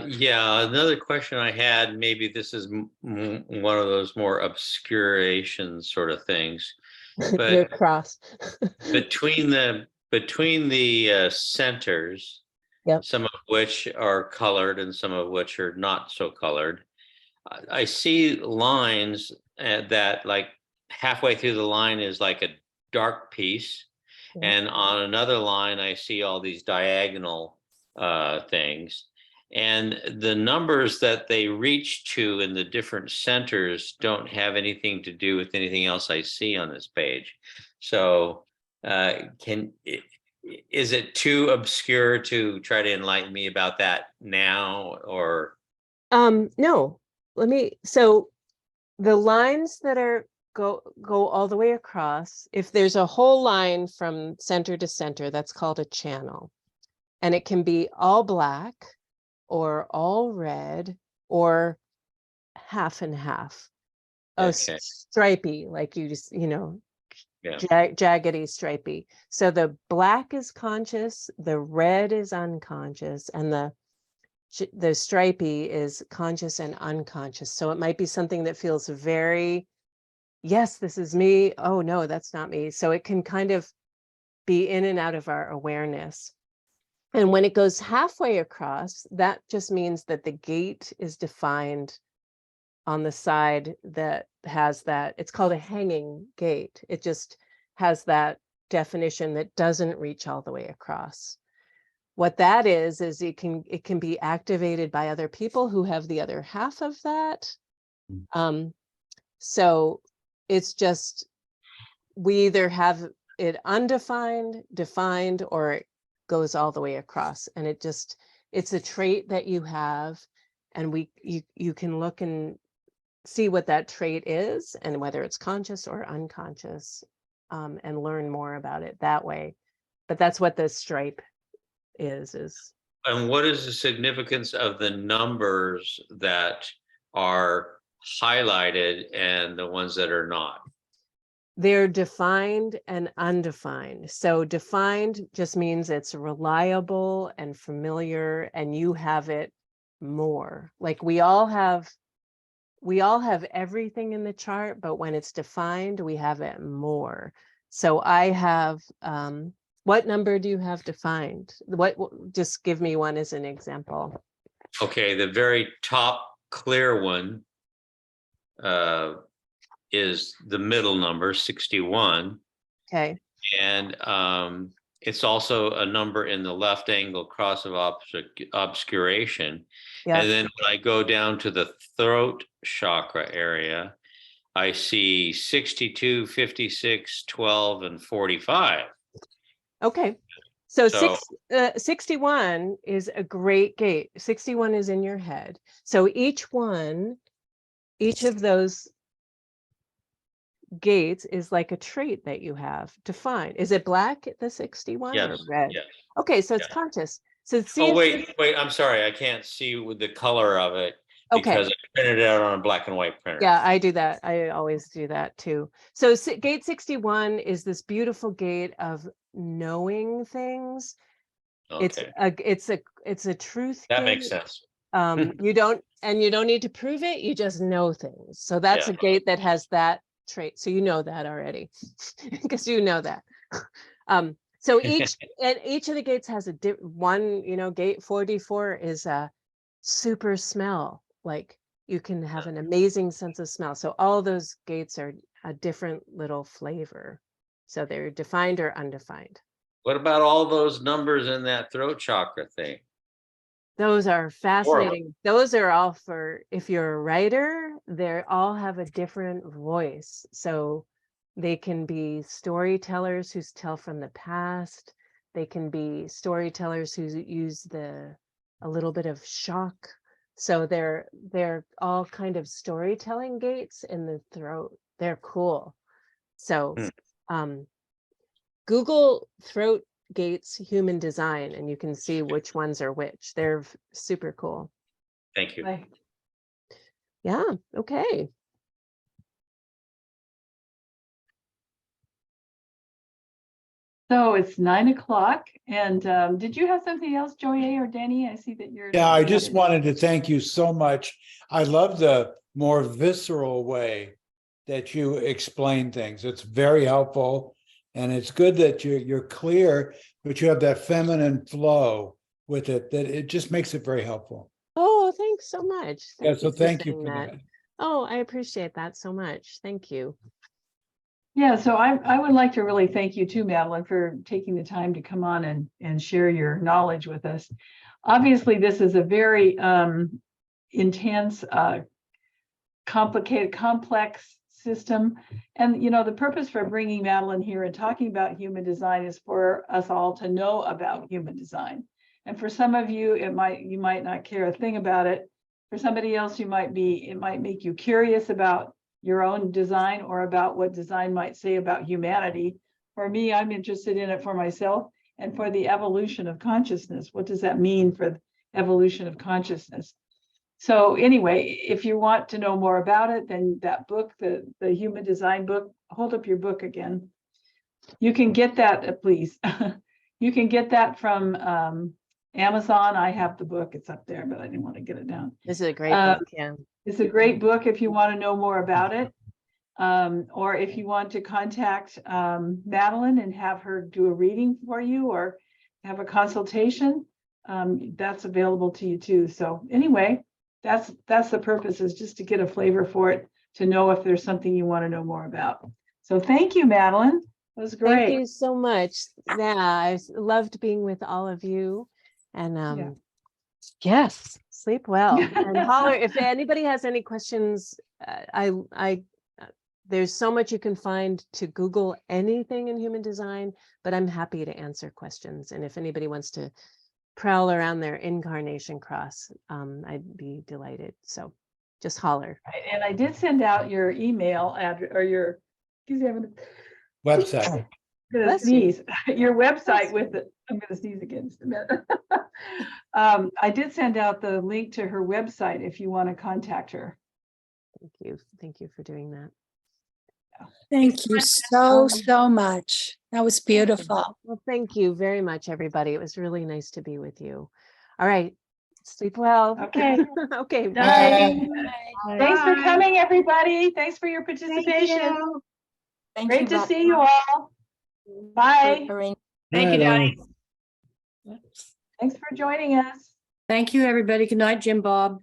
Yeah, another question I had, maybe this is one of those more obscuration sort of things, They're but cross. between the centers, some of which are colored and some of which are not so colored, I see lines that like halfway through the line is like a dark piece, and on another line I see all these diagonal things, and the numbers that they reach to in the different centers don't have anything to do with anything else I see on this page. So is it too obscure to try to enlighten me about that now, or? No, so the lines that are go all the way across, if there's a whole line from center to center, that's called a channel. And it can be all black or all red or half and half. Oh, stripy, like you just, you know, jaggedy, stripy. So the black is conscious, the red is unconscious, and the stripy is conscious and unconscious. So it might be something that feels very, yes, this is me. Oh no, that's not me. So it can kind of be in and out of our awareness. And when it goes halfway across, that just means that the gate is defined on the side that has that. It's called a hanging gate. It just has that definition that doesn't reach all the way across. What that is it can be activated by other people who have the other half of that. So it's just, we either have it undefined, defined, or it goes all the way across. And it's a trait that you have, and you can look and see what that trait is and whether it's conscious or unconscious, and learn more about it that way. But that's what the stripe is. And what is the significance of the numbers that are highlighted and the ones that are not? They're defined and undefined. So defined just means it's reliable and familiar, and you have it more. Like we all have everything in the chart, but when it's defined, we have it more. So I have, what number do you have defined? Just give me one as an example. Okay, the very top clear one is the middle number, 61. Okay. And it's also a number in the left angle cross of obscuration. Yeah. And then when I go down to the throat chakra area, I see 62, 56, 12, and 45. Okay. So, So- 61 is a great gate. 61 is in your head. So each of those gates is like a trait that you have defined. Is it black, the 61, or Yes, red? yes. Okay, so it's Yeah. conscious. So see, Oh, it's wait, I'm sorry. I can't see with the color of it Okay. because I printed it out on a black and white printer. Yeah, I do that. I always do that too. So gate 61 is this beautiful gate of knowing things. Okay, It's a truth that gate. makes sense. You don't need to prove it, you just know things. So that's Yeah. a gate that has that trait. So you know that already because you know that. So each of the gates has a one, gate 44 is a super smell. Like you can have an amazing sense of smell. So all those gates are a different little flavor. So they're defined or undefined. What about all those numbers in that throat chakra thing? Those are fascinating. Those are all for, if you're a writer, they all have a different voice. So they can be storytellers who tell from the past. They can be storytellers who use a little bit of shock. So they're all kind of storytelling gates in the throat. They're cool. So Google throat gates human design and you can see which ones are which. They're super cool. Thank you. Yeah, okay. So it's 9 o'clock, and did you have something else, Joye or Danny? I see that you're. Yeah, I just wanted to thank you so much. I love the more visceral way that you explain things. It's very helpful. And it's good that you're clear, but you have that feminine flow with it, that it just makes it very helpful. Oh, thanks so much. Yeah, so thank you saying for that. Oh, I appreciate that so much. Thank you. Yeah, so I would like to really thank you too, Madeleine, for taking the time to come on and share your knowledge with us. Obviously, this is a very intense, complicated, complex system. And, the purpose for bringing Madeleine here and talking about human design is for us all to know about human design. And for some of you, you might not care a thing about it. For somebody else, it might make you curious about your own design or about what design might say about humanity. For me, I'm interested in it for myself and for the evolution of consciousness. What does that mean for the evolution of consciousness? So anyway, if you want to know more about it, then that book, the human design book, hold up your book again. You can get that, please. You can get that from Amazon. I have the book, it's up there, but I didn't want to get it down. This is a great book, yeah. It's a great book if you want to know more about it. Or if you want to contact Madeleine and have her do a reading for you or have a consultation, that's available to you too. So anyway, that's the purpose, is just to get a flavor for it, to know if there's something you want to know more about. So thank you, Madeleine. That was great. Thank you so much. Yeah, I loved being with all of you. And yes, sleep well. And holler if anybody has any questions. There's so much you can find to Google anything in human design, but I'm happy to answer questions. And if anybody wants to prowl around their incarnation cross, I'd be delighted. So just holler. And I did send out your email address or your, excuse me, Website. I'm gonna sneeze. Your website with it. I'm gonna sneeze again just a minute. I did send out the link to her website if you want to contact her. Thank you. Thank you for doing that. Thank you so much. That was beautiful. Well, thank you very much, everybody. It was really nice to be with you. All right. Sleep well. Okay. Okay. Night. Bye. Thanks for Bye. coming, everybody. Thanks for your participation. Thank Great you, to Val- see you all. Bye. for arranging. Thank you, Donnie. Thanks for joining us. Thank you, everybody. Good night, Jim Bob.